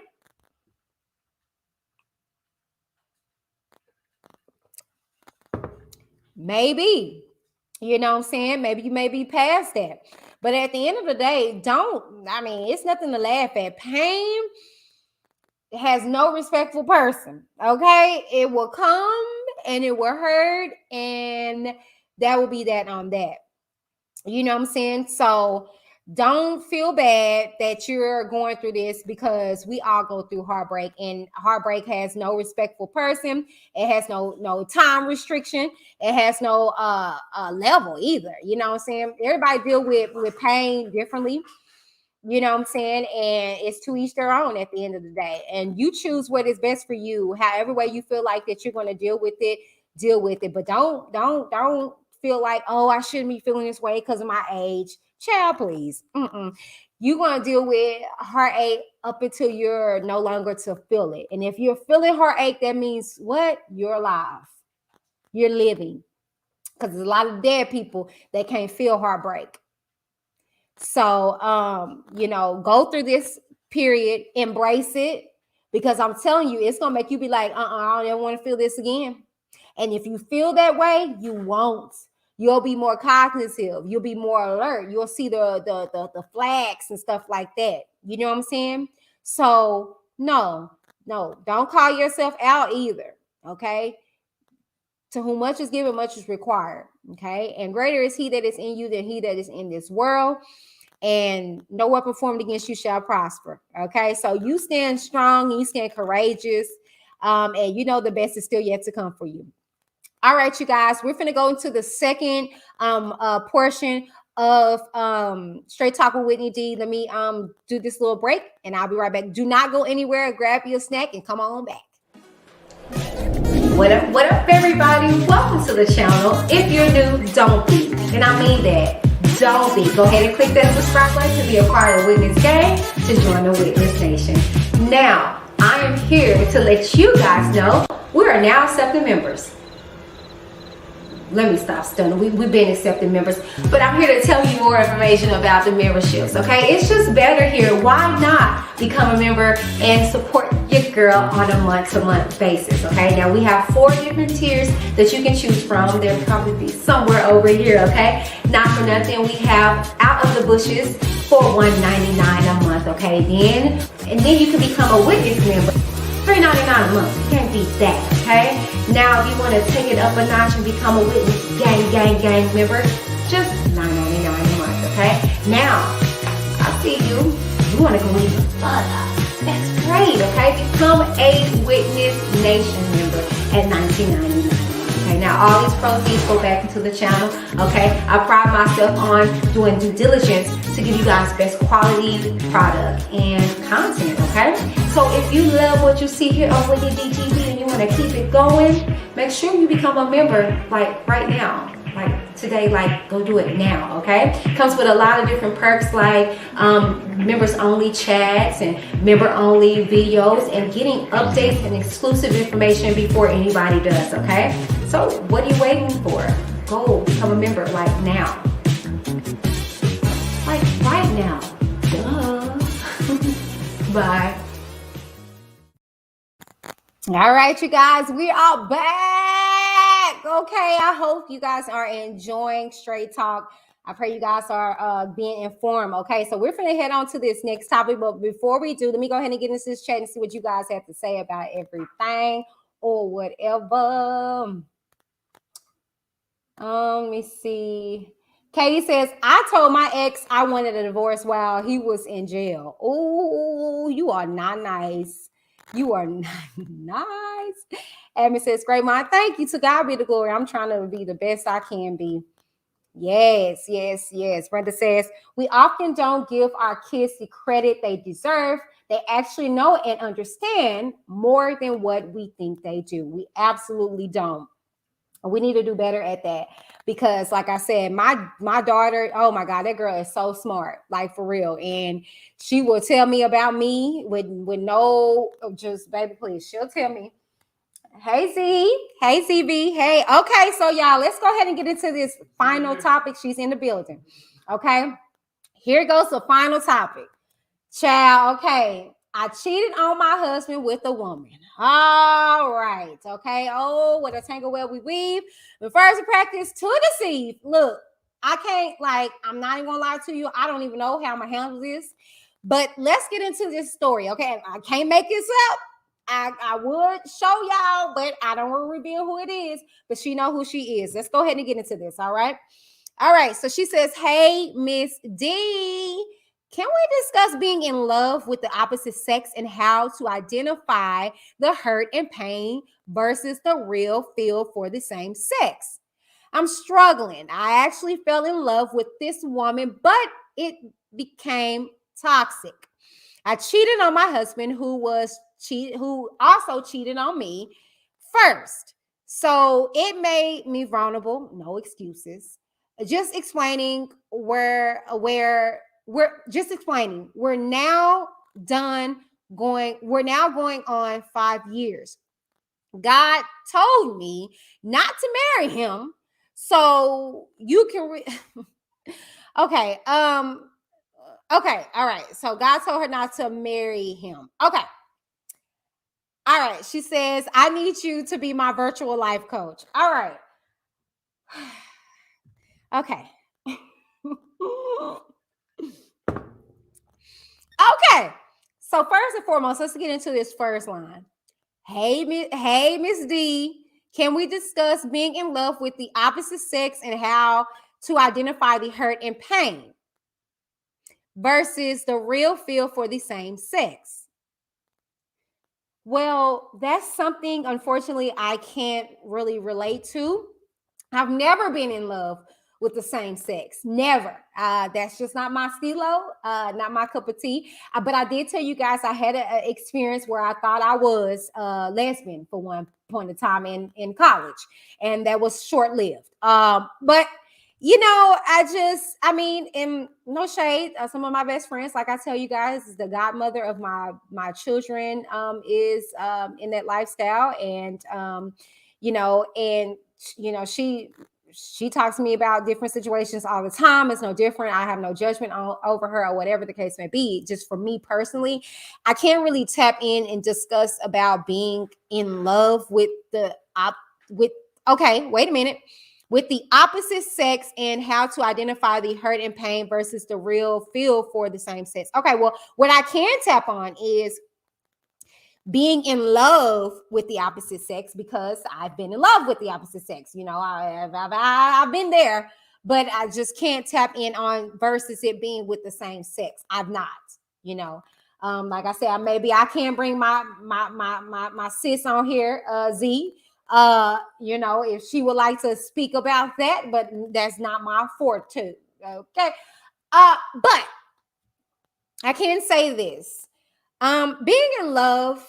Maybe. You know what I'm saying? Maybe you may be past that. But at the end of the day, it's nothing to laugh at. Pain has no respectful person. Okay? It will come and it will hurt, and that will be that on that. You know what I'm saying? So don't feel bad that you're going through this, because we all go through heartbreak, and heartbreak has no respectful person. It has no time restriction. It has no level either. You know what I'm saying? Everybody deal with pain differently. You know what I'm saying? And it's to each their own at the end of the day. And you choose what is best for you. However way you feel like that you're going to deal with it. But don't feel like, oh, I shouldn't be feeling this way because of my age. Child, please. You're going to deal with heartache up until you're no longer to feel it. And if you're feeling heartache, that means what? You're alive. You're living. Because there's a lot of dead people that can't feel heartbreak. So, go through this period, embrace it, because I'm telling you, it's going to make you be like, I don't ever want to feel this again. And if you feel that way, you won't. You'll be more cognitive. You'll be more alert. You'll see the flags and stuff like that. You know what I'm saying? So no, don't call yourself out either. Okay. To whom much is given, much is required. Okay. And greater is he that is in you than he that is in this world. And no weapon formed against you shall prosper. Okay. So you stand strong, you stand courageous. And you know the best is still yet to come for you. All right, you guys, we're going to go into the second portion of Straight Talk with Whitney D. Let me do this little break, and I'll be right back. Do not go anywhere. Grab your snack and come on back. What up, everybody? Welcome to the channel. If you're new, don't be. And I mean that. Don't be. Go ahead and click that subscribe button to be a part of the Witness Gang, to join the Witness Nation. Now, I am here to let you guys know we are now accepting members. Let me stop stunning. We've been accepting members, but I'm here to tell you more information about the memberships. Okay, it's just better here. Why not become a member and support your girl on a month-to-month basis, okay? Now we have 4 different tiers that you can choose from. They'll probably be somewhere over here, okay? Not for nothing, we have Out of the Bushes for $199 a month, okay? And then you can become a witness member. $3.99 a month. You can't beat that, okay? Now, if you want to take it up a notch and become a witness gang member, just $9.99 a month, okay? Now, I see you. You want to go even further. That's great, okay? Become a Witness Nation member at $19.99. Okay, now all these proceeds go back into the channel, okay? I pride myself on doing due diligence to give you guys best quality product and content, okay? So if you love what you see here on Whitney DTV and you want to keep it going, make sure you become a member like right now. Like today, like go do it now, okay? Comes with a lot of different perks like members only chats and member only videos and getting updates and exclusive information before anybody does, okay? So what are you waiting for? Go become a member like now. Like right now. Duh. Bye. All right, you guys, we are back. Okay, I hope you guys are enjoying Straight Talk. I pray you guys are being informed. Okay, so we're going to head on to this next topic. But before we do, let me go ahead and get into this chat and see what you guys have to say about everything or whatever. Let me see. Katie says, I told my ex I wanted a divorce while he was in jail. Oh, you are not nice. You are not nice. Admin says, great mind. Thank you. To God be the glory. I'm trying to be the best I can be. Yes. Brenda says, we often don't give our kids the credit they deserve. They actually know and understand more than what we think they do. We absolutely don't. We need to do better at that because, like I said, my daughter, oh my God, that girl is so smart, like for real. And she will tell me about me with no, just baby, please. She'll tell me, hey Z, hey CB, hey. Okay, so y'all, let's go ahead and get into this final topic. She's in the building. Okay, here goes the final topic. Child, okay. I cheated on my husband with a woman. All right. Okay. Oh, what a tangle web we weave. The first practice to deceive. Look, I can't, I'm not even gonna lie to you. I don't even know how I'm gonna handle this. But let's get into this story. Okay. I can't make this up. I would show y'all, but I don't want to reveal who it is. But she know who she is. Let's go ahead and get into this. All right. All right. So she says, hey, Miss D. Can we discuss being in love with the opposite sex and how to identify the hurt and pain versus the real feel for the same sex? I'm struggling. I actually fell in love with this woman, but it became toxic. I cheated on my husband who also cheated on me first. So it made me vulnerable. No excuses. Just explaining we're now going on 5 years. God told me not to marry him. So you can okay. Okay. All right. So God told her not to marry him. Okay. All right. She says, I need you to be my virtual life coach. All right. Okay. Okay. So first and foremost, let's get into this first line. Hey, Miss D, can we discuss being in love with the opposite sex and how to identify the hurt and pain versus the real feel for the same sex? Well, that's something, unfortunately, I can't really relate to. I've never been in love with the same sex. Never. That's just not my stilo, not my cup of tea. But I did tell you guys I had an experience where I thought I was lesbian for one point of time in college. And that was short-lived. But, in no shade, some of my best friends, like I tell you guys, is the godmother of my children is in that lifestyle. And, she talks to me about different situations all the time. It's no different. I have no judgment over her or whatever the case may be. Just for me personally, I can't really tap in and discuss about being in love with okay, wait a minute, with the opposite sex and how to identify the hurt and pain versus the real feel for the same sex. Okay, well, what I can tap on is being in love with the opposite sex, because I've been in love with the opposite sex. You know, I've been there, but I just can't tap in on versus it being with the same sex. I've not, you know. Like I said, maybe I can bring my sis on here, Z. You know, if she would like to speak about that, but that's not my forte. Okay. But I can say this. Being in love,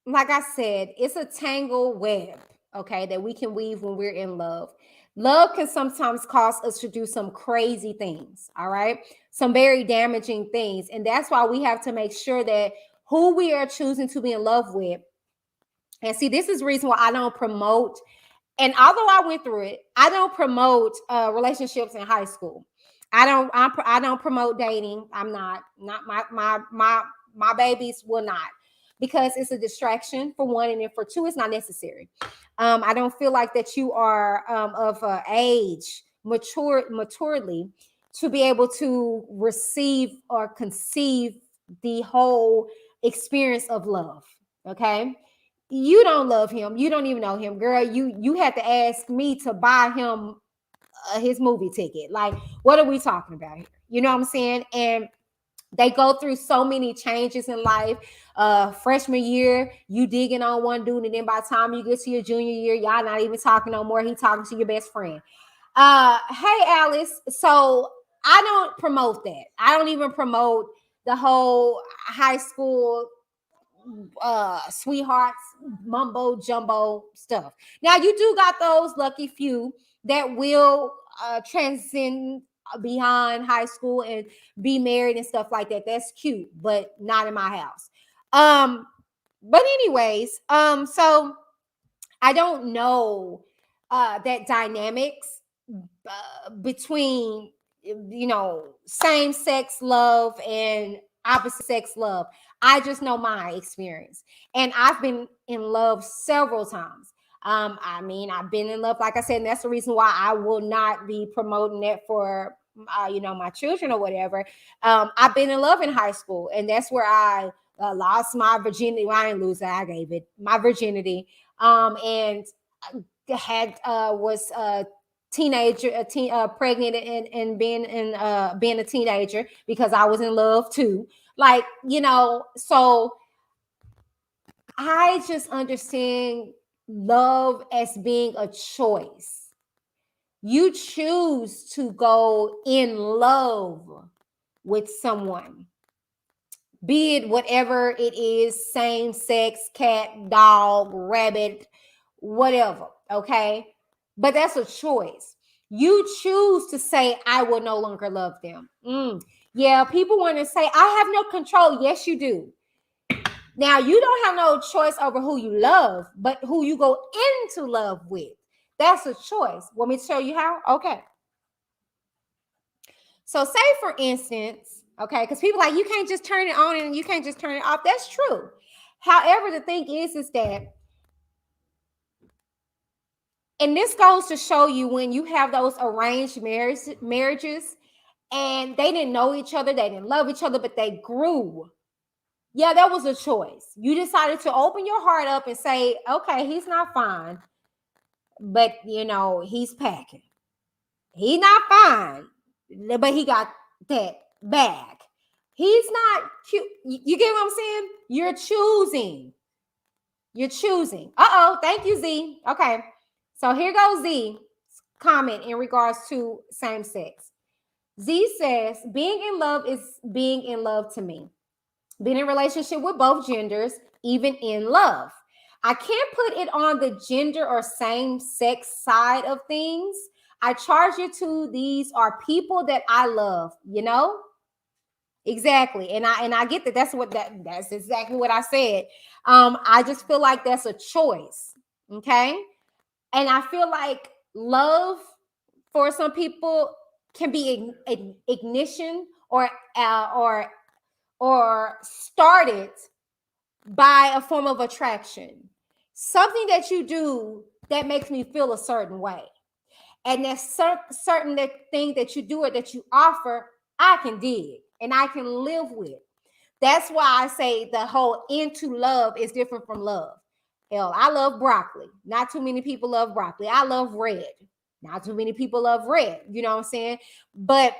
like I said, it's a tangled web, okay, that we can weave when we're in love. Love can sometimes cause us to do some crazy things, all right? Some very damaging things. And that's why we have to make sure that who we are choosing to be in love with. And see, this is the reason why I don't promote, and although I went through it, I don't promote relationships in high school. I don't promote dating. I'm not my babies will not, because it's a distraction for one, and then for two, it's not necessary. I don't feel like that you are of age maturely to be able to receive or conceive the whole experience of love. Okay, you don't love him, you don't even know him, girl. You had to ask me to buy him his movie ticket. Like, what are we talking about here? You know what I'm saying? And they go through so many changes in life. Freshman year, you digging on one dude, and then by the time you get to your junior year, y'all not even talking no more. He talking to your best friend. Hey Alice, so I don't promote that. I don't even promote the whole high school sweethearts mumbo jumbo stuff. Now you do got those lucky few that will transcend beyond high school and be married and stuff like that. That's cute, but not in my house. But anyways, so I don't know that dynamics between, you know, same sex love and opposite sex love. I just know my experience, and I've been in love several times. I mean, I've been in love, like I said, and that's the reason why I will not be promoting that for you know, my children or whatever. I've been in love in high school, and that's where I lost my virginity. Well, I didn't lose it; I gave it my virginity. And had was teenager, pregnant, and being a teenager, because I was in love too. Like, you know, so I just understand love as being a choice. You choose to go in love with someone, be it whatever it is, same sex, cat, dog, rabbit, whatever. Okay. But that's a choice. You choose to say, I will no longer love them. Yeah, people want to say, I have no control. Yes, you do. Now, you don't have no choice over who you love, but who you go into love with. That's a choice. Want me to show you how? Okay. So say, for instance, okay, because people like, you can't just turn it on and you can't just turn it off. That's true. However, the thing is that, and this goes to show you when you have those arranged marriages and they didn't know each other, they didn't love each other, but they grew. Yeah, that was a choice. You decided to open your heart up and say, okay, he's not fine, but you know, he's packing. He's not fine, but he got that bag. He's not cute. You get what I'm saying? You're choosing. You're choosing. Uh-oh, thank you, Z. Okay. So here goes Z comment in regards to same sex. Z says, being in love is being in love to me. Being in a relationship with both genders, even in love. I can't put it on the gender or same sex side of things. I charge you to, these are people that I love, you know? Exactly. And I get that. That's exactly what I said. I just feel like that's a choice. Okay. And I feel like love for some people can be ignition or started by a form of attraction. Something that you do that makes me feel a certain way. And that certain thing that you do or that you offer, I can dig and I can live with. That's why I say the whole into love is different from love. Hell, I love broccoli. Not too many people love broccoli. I love red. Not too many people love red. You know what I'm saying? But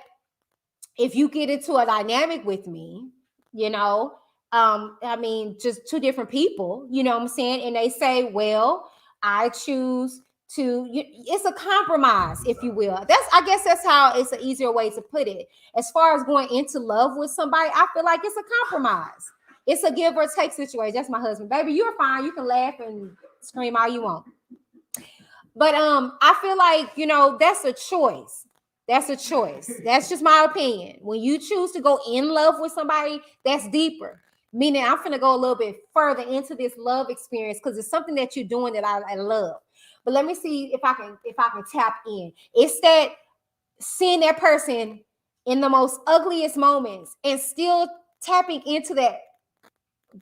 if you get into a dynamic with me, you know, I mean, just two different people, you know what I'm saying? And they say, well, I choose it's a compromise, if you will. I guess that's how it's an easier way to put it. As far as going into love with somebody, I feel like it's a compromise. It's a give or take situation. That's my husband. Baby, you're fine. You can laugh and scream all you want. But I feel like, you know, that's a choice. That's a choice. That's just my opinion. When you choose to go in love with somebody, that's deeper. Meaning I'm going to go a little bit further into this love experience because it's something that you're doing that I love. But let me see if I can tap in. It's that seeing that person in the most ugliest moments and still tapping into that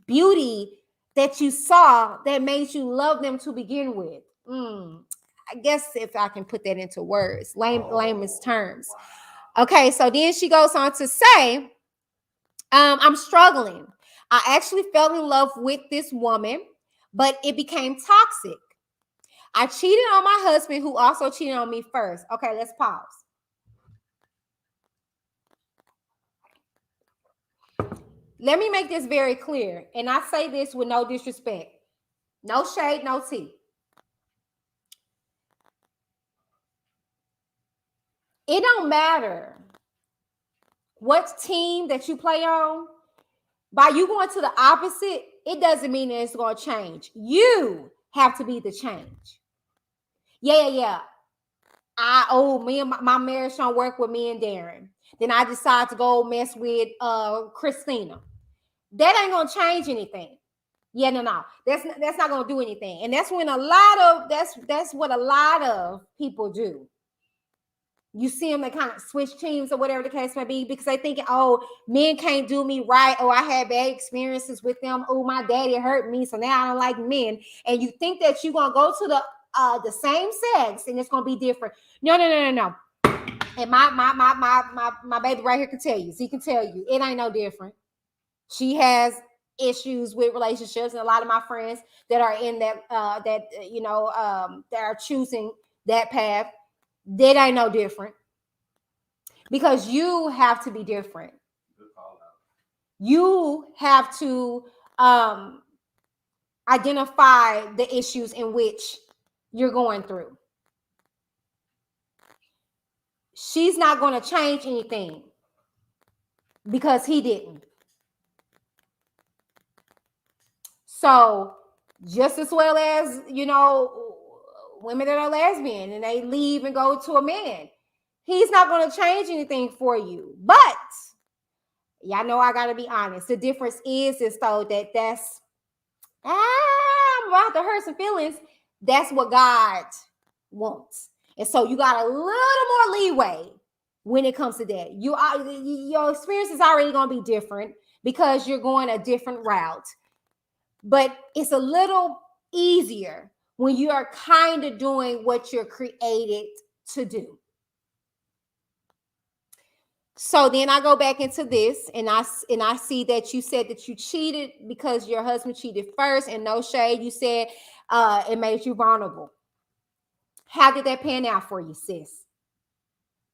beauty that you saw that made you love them to begin with. I guess if I can put that into words, layman's terms. Okay, so then she goes on to say, I'm struggling. I actually fell in love with this woman, but it became toxic. I cheated on my husband, who also cheated on me first. Okay, let's pause. Let me make this very clear, and I say this with no disrespect. No shade, no tea. It don't matter what team that you play on. By you going to the opposite, it doesn't mean that it's going to change. You have to be the change. Yeah. Me and my marriage don't work with me and Darren. Then I decide to go mess with Christina. That ain't gonna change anything. Yeah, no. That's not gonna do anything. And that's when that's what a lot of people do. You see them, they kind of switch teams or whatever the case may be because they think, oh, men can't do me right. Oh, I had bad experiences with them. Oh, my daddy hurt me, so now I don't like men. And you think that you're gonna go to the same sex and it's gonna be different. No. And my baby right here can tell you. He can tell you it ain't no different. She has issues with relationships, and a lot of my friends that are in that that are choosing that path, that ain't no different. Because you have to be different. You have to identify the issues in which you're going through. She's not going to change anything because he didn't. So just as well as, women that are lesbian and they leave and go to a man, he's not going to change anything for you. But y'all know I got to be honest. The difference is though that's I'm about to hurt some feelings. That's what God wants. And so you got a little more leeway when it comes to that. Your experience is already going to be different because you're going a different route. But it's a little easier when you are kind of doing what you're created to do. So then I go back into this and I see that you said that you cheated because your husband cheated first, and no shade, you said it made you vulnerable. How did that pan out for you, sis?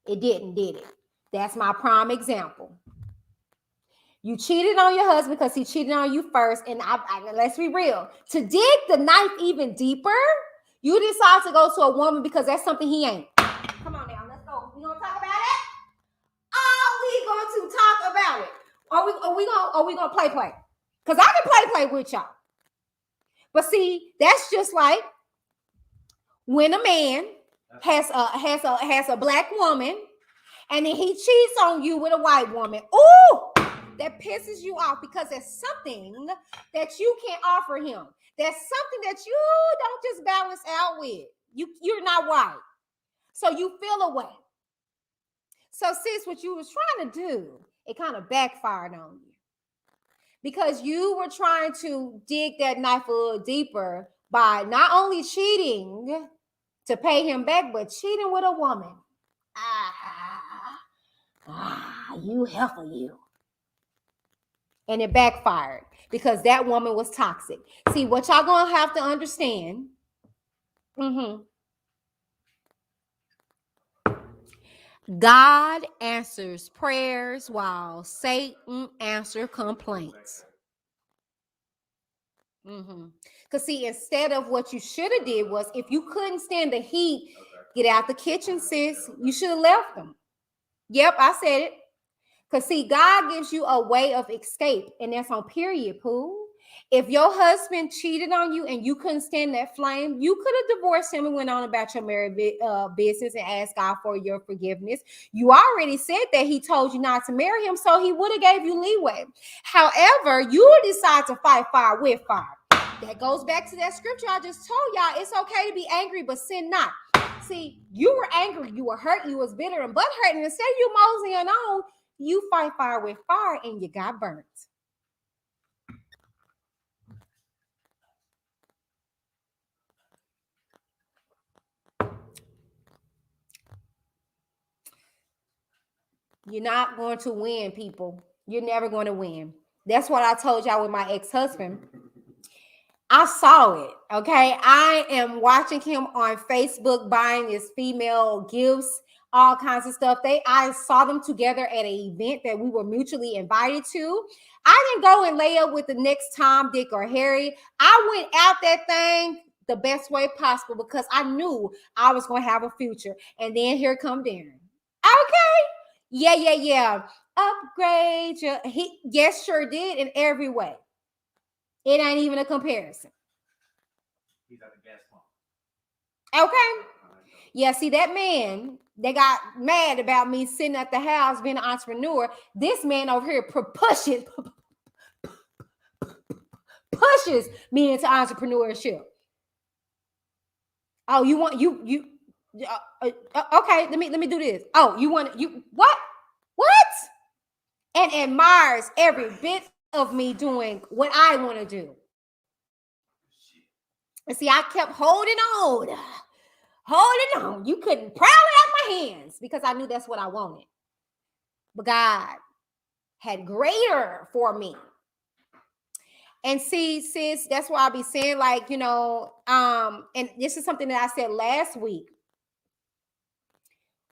It didn't, did it? That's my prime example. You cheated on your husband because he cheated on you first, and let's be real. To dig the knife even deeper, you decide to go to a woman because that's something he ain't. Come on now, let's go. We gonna talk about it? We going to talk about it? Are we gonna play? Because I can play with y'all. But see, that's just like when a man has a black woman and then he cheats on you with a white woman. Ooh, that pisses you off because there's something that you can't offer him. There's something that you don't just balance out with. You're not white. So you feel away. So sis, what you was trying to do, it kind of backfired on you. Because you were trying to dig that knife a little deeper by not only cheating to pay him back, but cheating with a woman. You heifer, you. And it backfired because that woman was toxic. See, what y'all gonna have to understand. God answers prayers while Satan answers complaints. Because see, instead of what you should have did was, if you couldn't stand the heat, get out the kitchen, sis. You should have left them. Yep, I said it. Because see, God gives you a way of escape, and that's on period, Pooh. If your husband cheated on you and you couldn't stand that flame, you could have divorced him and went on about your married business and asked God for your forgiveness. You already said that he told you not to marry him, so he would have gave you leeway. However, you decide to fight fire with fire. That goes back to that scripture I just told y'all. It's okay to be angry, but sin not. See, you were angry, you were hurt, you was bitter and butthurt, and instead of you moseying on, you fight fire with fire and you got burnt. You're not going to win, people. You're never going to win. That's what I told y'all with my ex-husband. I saw it, okay? I am watching him on Facebook buying his female gifts, all kinds of stuff. I saw them together at an event that we were mutually invited to. I didn't go and lay up with the next Tom, Dick, or Harry. I went out that thing the best way possible because I knew I was going to have a future. And then here come Darren. Okay. Yeah. Upgrade you. He, yes, sure did in every way. It ain't even a comparison. He's at the gas pump. Okay. Yeah, see, that man, they got mad about me sitting at the house being an entrepreneur. This man over here pushes me into entrepreneurship. Oh, you want you okay, let me do this. Oh, you want you what? And admires every bit of me doing what I want to do. And see, I kept holding on. You couldn't prowl out my hands because I knew that's what I wanted. But God had greater for me. And see, sis, that's why I be saying, like, you know, and this is something that I said last week.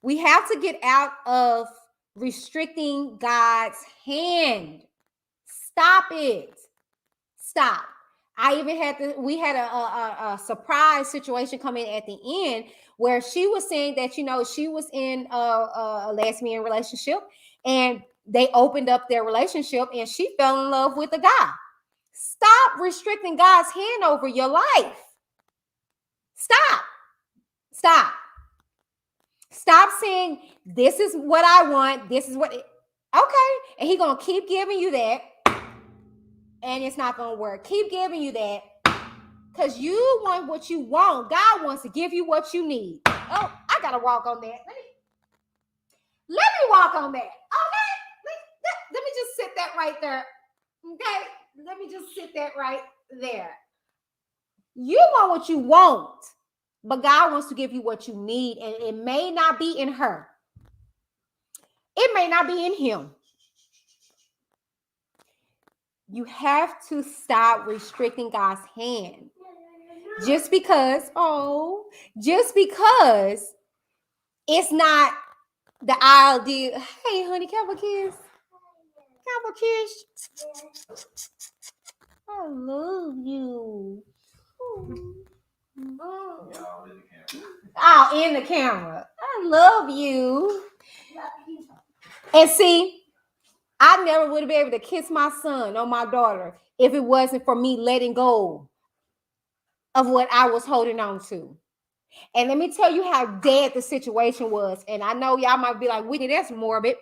We have to get out of restricting God's hand. Stop it. Stop. I even we had a surprise situation come in at the end where she was saying that, you know, she was in a lesbian relationship and they opened up their relationship and she fell in love with a guy. Stop restricting God's hand over your life. Stop saying, this is what I want. This is what, okay. And he's going to keep giving you that. And it's not going to work. Keep giving you that. Because you want what you want. God wants to give you what you need. Oh, I got to walk on that. Let me walk on that. Okay. Let me just sit that right there. Okay. Let me just sit that right there. You want what you want. But God wants to give you what you need. And it may not be in her. It may not be in him. You have to stop restricting God's hand. Just because it's not the ideal. Hey, honey, can I have a kiss? Can I have a kiss? I love you. Oh, in the camera. I love you. And see, I never would have been able to kiss my son or my daughter if it wasn't for me letting go of what I was holding on to. And let me tell you how dead the situation was. And I know y'all might be like, Whitney, that's morbid.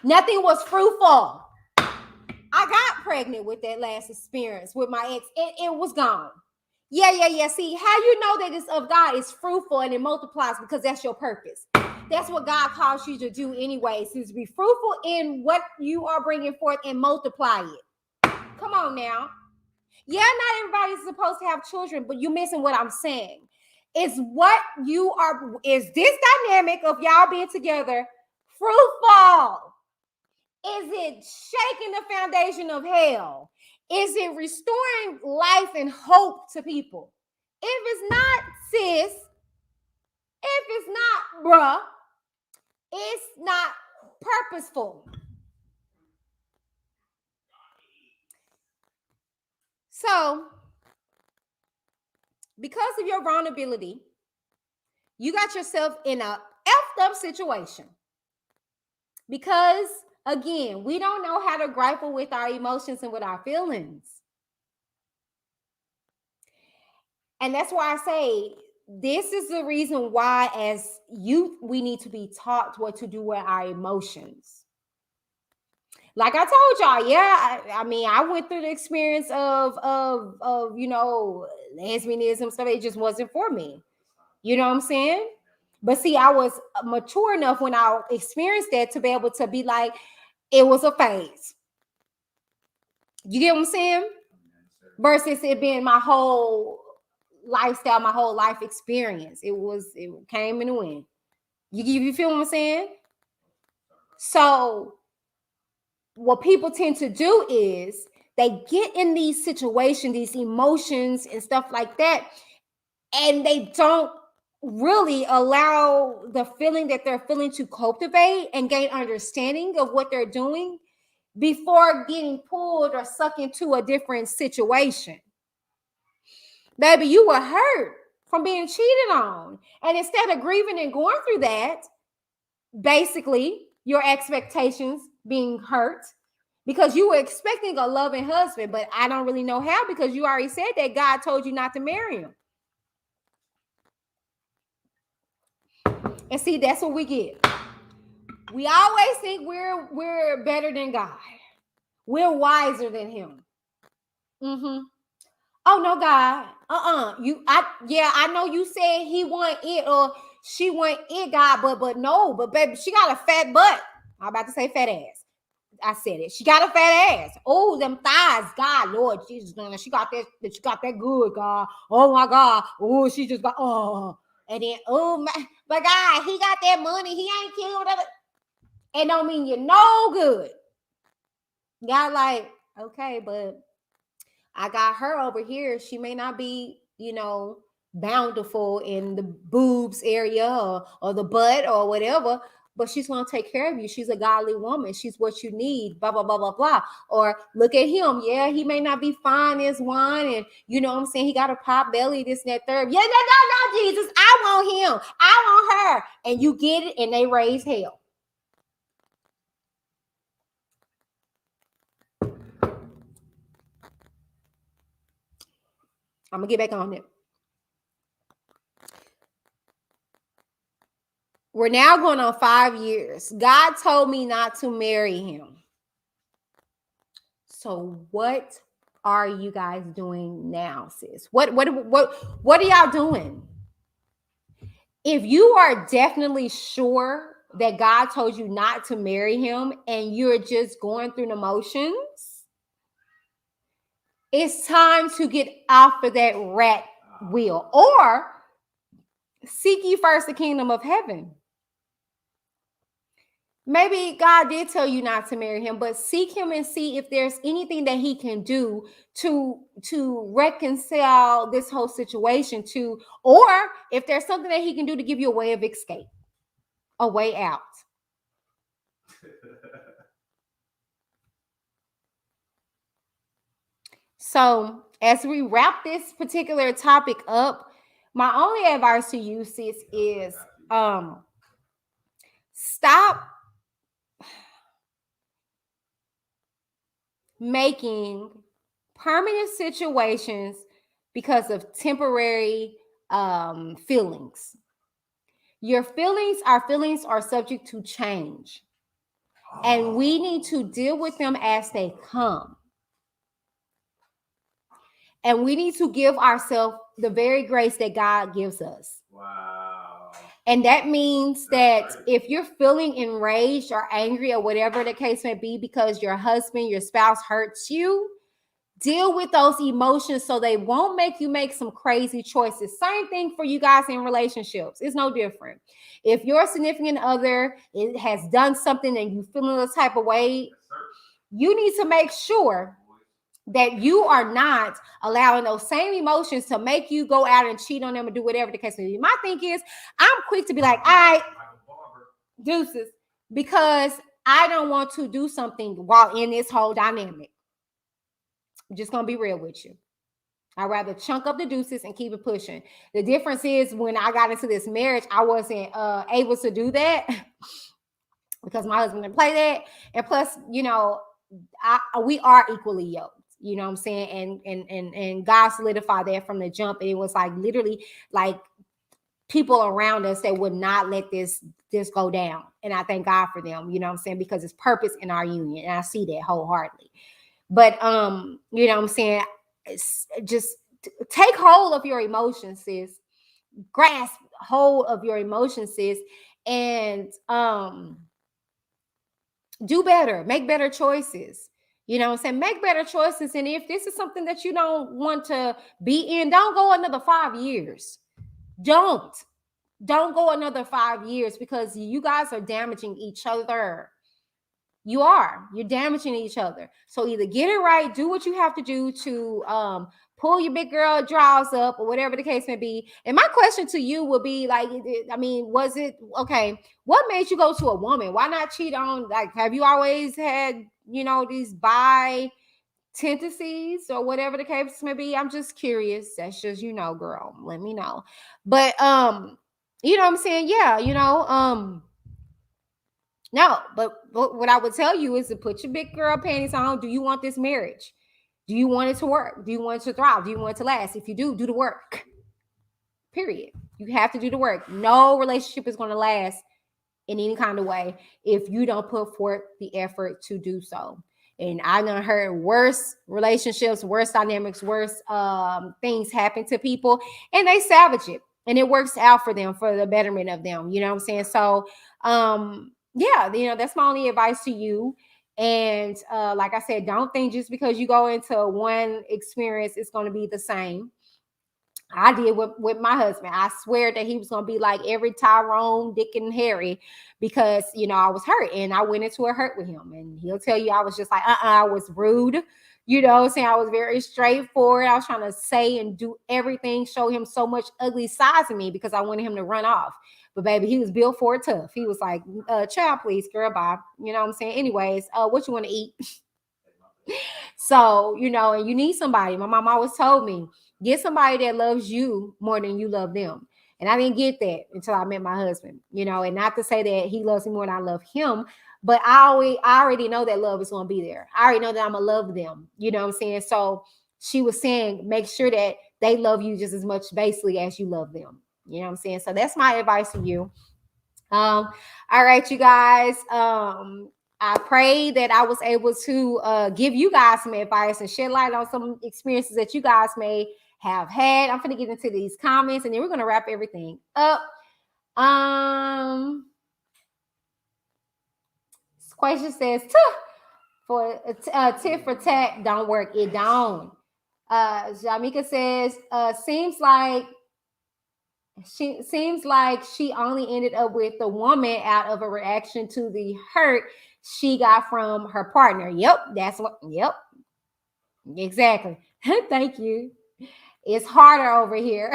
Nothing was fruitful. I got pregnant with that last experience with my ex. It was gone. Yeah. See, how you know that it's of God is fruitful and it multiplies because that's your purpose. That's what God calls you to do anyways, is be fruitful in what you are bringing forth and multiply it. Come on now. Yeah, not everybody's supposed to have children, but you're missing what I'm saying. Is what you are, is this dynamic of y'all being together fruitful? Is it shaking the foundation of hell? Is it restoring life and hope to people? If it's not, sis, if it's not, bruh, it's not purposeful. So, because of your vulnerability, you got yourself in a effed up situation. Because, again, we don't know how to grapple with our emotions and with our feelings. And that's why I say this is the reason why, as youth, we need to be taught what to do with our emotions. Like I told y'all, yeah, I mean, I went through the experience of lesbianism stuff. It just wasn't for me. You know what I'm saying? But see, I was mature enough when I experienced that to be able to be like, it was a phase. You get what I'm saying? Versus it being my whole lifestyle, my whole life experience. It came and went. You feel what I'm saying? So what people tend to do is they get in these situations, these emotions and stuff like that, and they don't really allow the feeling that they're feeling to cultivate and gain understanding of what they're doing before getting pulled or sucked into a different situation. Baby, you were hurt from being cheated on. And instead of grieving and going through that, basically your expectations being hurt because you were expecting a loving husband, but I don't really know how because you already said that God told you not to marry him. And see, that's what we get. We always think we're better than God. We're wiser than him. Oh no, God. I know you said he want it or she want it, God, but no, but baby, she got a fat butt. I'm about to say fat ass. I said it. She got a fat ass. Oh, them thighs, God, Lord Jesus, she got that good, God. Oh my God. Oh, she just got and then but God, he got that money. He ain't killed it. It don't mean you're no good. God, like, okay, but I got her over here. She may not be, bountiful in the boobs area or the butt or whatever, but she's going to take care of you. She's a godly woman. She's what you need, blah, blah, blah, blah, blah. Or look at him. Yeah, he may not be fine as wine. And you know what I'm saying? He got a pop belly, this and that third. Yeah, no, Jesus. I want him. I want her. And you get it and they raise hell. I'm going to get back on it. We're now going on 5 years. God told me not to marry him. So what are you guys doing now, sis? What are y'all doing? If you are definitely sure that God told you not to marry him and you're just going through the motions, it's time to get off of that rat wheel or seek ye first the kingdom of heaven. Maybe God did tell you not to marry him, but seek him and see if there's anything that he can do to reconcile this whole situation or if there's something that he can do to give you a way of escape, a way out. So as we wrap this particular topic up, my only advice to you, sis, is stop making permanent situations because of temporary feelings. Your feelings are subject to change. And we need to deal with them as they come. And we need to give ourselves the very grace that God gives us. Wow. And that means that if you're feeling enraged or angry or whatever the case may be because your husband, your spouse hurts you, deal with those emotions so they won't make you make some crazy choices. Same thing for you guys in relationships. It's no different. If your significant other has done something and you feeling the type of way, you need to make sure that you are not allowing those same emotions to make you go out and cheat on them and do whatever the case may be. My thing is, I'm quick to be like, all right, deuces, because I don't want to do something while in this whole dynamic. I'm just going to be real with you. I'd rather chunk up the deuces and keep it pushing. The difference is when I got into this marriage, I wasn't able to do that because my husband didn't play that. And plus, you know, we are equally yoked. You know what I'm saying? And God solidified that from the jump. And it was like literally like people around us that would not let this go down. And I thank God for them, you know what I'm saying? Because it's purpose in our union. And I see that wholeheartedly. But you know what I'm saying? Just take hold of your emotions, sis. Grasp hold of your emotions, sis. And do better, make better choices. You know what I'm saying? Make better choices. And if this is something that you don't want to be in, don't go another 5 years. Don't go another 5 years because you guys are damaging each other. You're damaging each other. So either get it right, do what you have to do to pull your big girl drawers up or whatever the case may be. And my question to you would be like, I mean, was it okay? What made you go to a woman? Why not cheat on, like, have you always had, you know, these bi tendencies or whatever the case may be? I'm just curious. That's just, you know, girl, let me know. But you know what I'm saying? Yeah, you know, no, but what I would tell you is to put your big girl panties on. Do you want this marriage? Do you want it to work? Do you want it to thrive? Do you want it to last? If you do the work. Period. You have to do the work. No relationship is going to last in any kind of way if you don't put forth the effort to do so. And I've done heard worse relationships, worse dynamics, worse things happen to people, and they salvage it. And it works out for them, for the betterment of them. You know what I'm saying? So, yeah, you know, that's my only advice to you. And like I said, don't think just because you go into one experience, it's going to be the same. I did with my husband. I swear that he was going to be like every Tyrone, Dick, and Harry because, you know, I was hurt and I went into a hurt with him. And he'll tell you I was just like, I was rude. You know, saying I was very straightforward. I was trying to say and do everything, show him so much ugly sides of me because I wanted him to run off. But baby, he was built for it tough. He was like, child, please, girl, bye. You know what I'm saying? Anyways, what you want to eat? So, you know, and you need somebody. My mom always told me, get somebody that loves you more than you love them. And I didn't get that until I met my husband, you know, and not to say that he loves me more than I love him, but I already know that love is going to be there. I already know that I'm going to love them. You know what I'm saying? So she was saying, make sure that they love you just as much basically as you love them. You know what I'm saying? So that's my advice to you. All right, you guys. I pray that I was able to give you guys some advice and shed light on some experiences that you guys may have had. I'm going to get into these comments and then we're going to wrap everything up. This question says, for tit for tat don't work. It don't. Jamika says, seems like she only ended up with the woman out of a reaction to the hurt she got from her partner. Yep, that's what. Yep, exactly. Thank you. It's harder over here.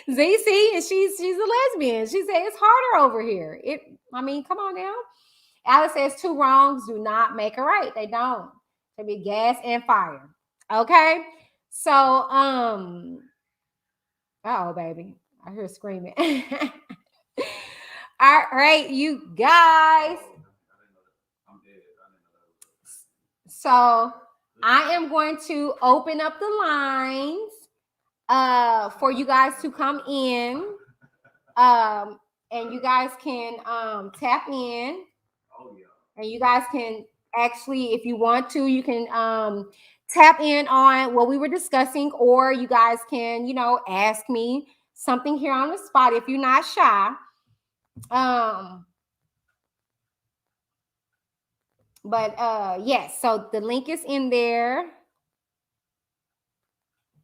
ZC, and she's a lesbian. She said it's harder over here. I mean, come on now. Alice says 2 wrongs do not make a right. They don't. They be gas and fire. Okay. So, oh baby, I hear screaming. All right, you guys. So I am going to open up the lines for you guys to come in. and you guys can tap in. Oh yeah. And you guys can actually, if you want to, you can tap in on what we were discussing, or you guys can, ask me something here on the spot if you're not shy. But yes, so the link is in there.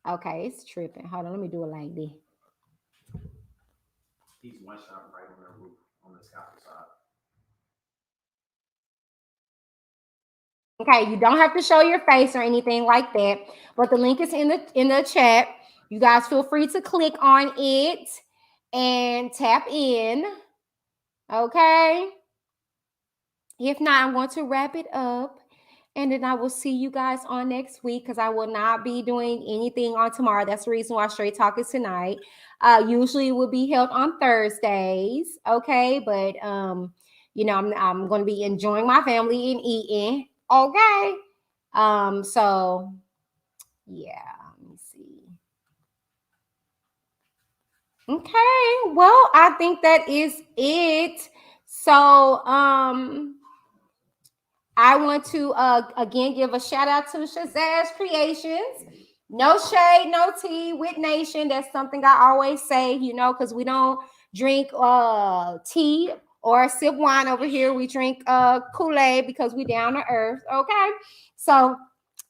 Okay, it's tripping. Hold on, let me do it like this. He's one shot right on the roof on the scaffold side. Okay, you don't have to show your face or anything like that, but the link is in the chat. You guys feel free to click on it and tap in. Okay. If not, I'm going to wrap it up. And then I will see you guys on next week, because I will not be doing anything on tomorrow. That's the reason why Straight Talk is tonight. Usually it will be held on Thursdays. Okay. But, I'm going to be enjoying my family and eating. Okay. So yeah, let me see. Okay. Well, I think that is it. So, I want to again give a shout out to Shazazz Creations. No shade, no tea with Nation. That's something I always say, because we don't drink tea or sip wine over here. We drink Kool-Aid because we down to earth. Okay. So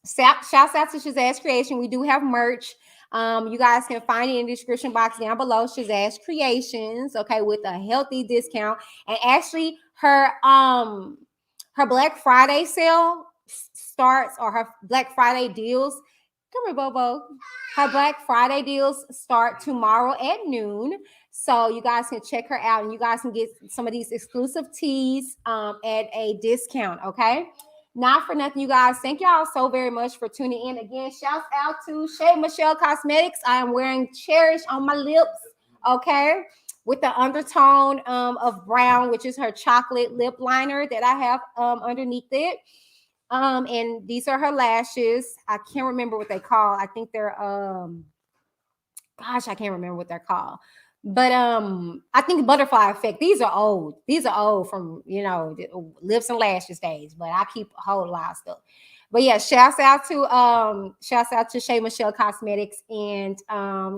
shouts out to Shazazz Creation. We do have merch. You guys can find it in the description box down below. Shazazz Creations, okay, with a healthy discount. And actually her Black Friday sale starts, or her Black Friday deals. Come here, Bobo. Her Black Friday deals start tomorrow at noon. So you guys can check her out, and you guys can get some of these exclusive teas at a discount. Okay. Not for nothing, you guys. Thank y'all so very much for tuning in. Again, shouts out to Shay Michelle Cosmetics. I am wearing Cherish on my lips. Okay. With the undertone of brown, which is her chocolate lip liner that I have underneath it. And these are her lashes. I can't remember what they call. I think they're gosh, I can't remember what they're called. But I think Butterfly Effect. These are old. These are old from lips and lashes days. But I keep a whole lot of stuff. But yeah, shouts out to Shay Michelle Cosmetics, and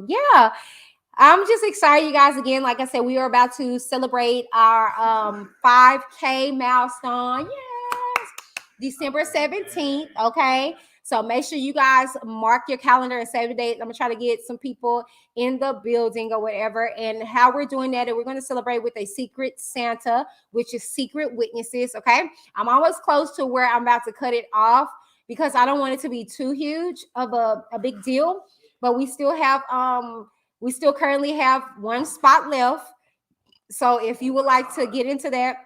yeah. I'm just excited, you guys. Again, like I said, we are about to celebrate our 5K milestone. Yes, December 17th. Okay. So make sure you guys mark your calendar and save the date. I'm going to try to get some people in the building or whatever. And how we're doing that, we're going to celebrate with a secret Santa, which is secret witnesses. Okay. I'm almost close to where I'm about to cut it off, because I don't want it to be too huge of a big deal. But we still have we still currently have one spot left. So if you would like to get into that,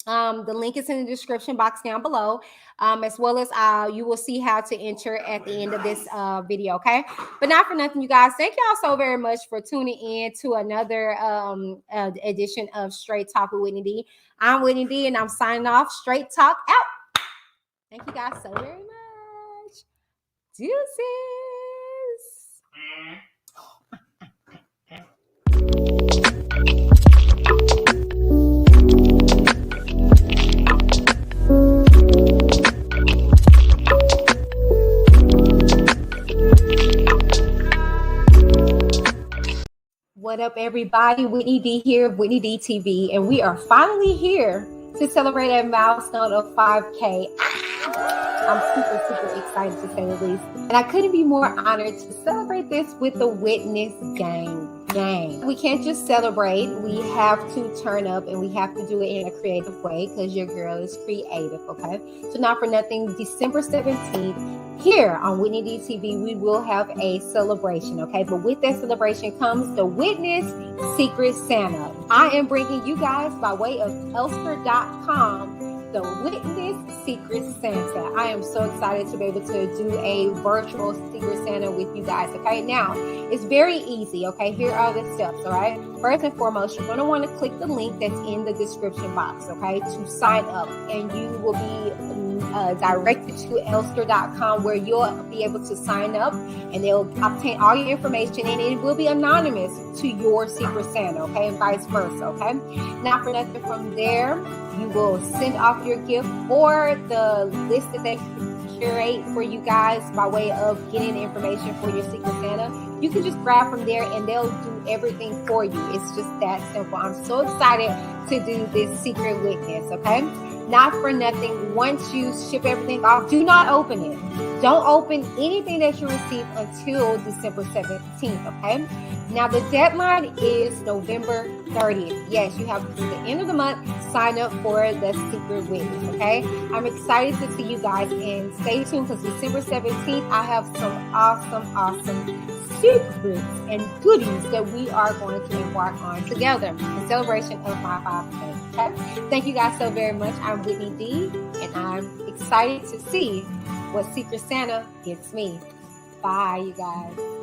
the link is in the description box down below, as well as you will see how to enter at the end of this video. Okay. But not for nothing, you guys. Thank y'all so very much for tuning in to another edition of Straight Talk with Whitney D. I'm Whitney D, and I'm signing off. Straight Talk out. Thank you guys so very much. Deuces. What up, everybody? Whitney D here of Whitney D TV, and we are finally here to celebrate a milestone of 5K. I'm super excited, to say the least. And I couldn't be more honored to celebrate this with the Witness Gang. We can't just celebrate. We have to turn up, and we have to do it in a creative way, because your girl is creative, okay? So not for nothing, December 17th, here on Whitney D TV, we will have a celebration, okay? But with that celebration comes the Witness Secret Santa. I am bringing you guys, by way of Elster.com, the Witness Secret Santa. I am so excited to be able to do a virtual Secret Santa with you guys, okay? Now, it's very easy, okay? Here are the steps, all right? First and foremost, you're going to want to click the link that's in the description box, okay, to sign up, and you will be direct you to elster.com, where you'll be able to sign up and they'll obtain all your information, and it will be anonymous to your Secret Santa, okay, and vice versa, okay? Not for nothing, from there, you will send off your gift or the list that they curate for you guys by way of getting the information for your Secret Santa. You can just grab from there and they'll do everything for you. It's just that simple. I'm so excited to do this secret witness, okay? Not for nothing, once you ship everything off, do not open it. Don't open anything that you receive until December 17th, okay? Now, the deadline is November 30th. Yes, you have to the end of the month, sign up for the secret witness, okay? I'm excited to see you guys, and stay tuned, because December 17th, I have some awesome secrets and goodies that we are going to embark on together in celebration of my 5th. Okay? Thank you guys so very much. I'm Whitney D, and I'm excited to see what Secret Santa gets me. Bye, you guys.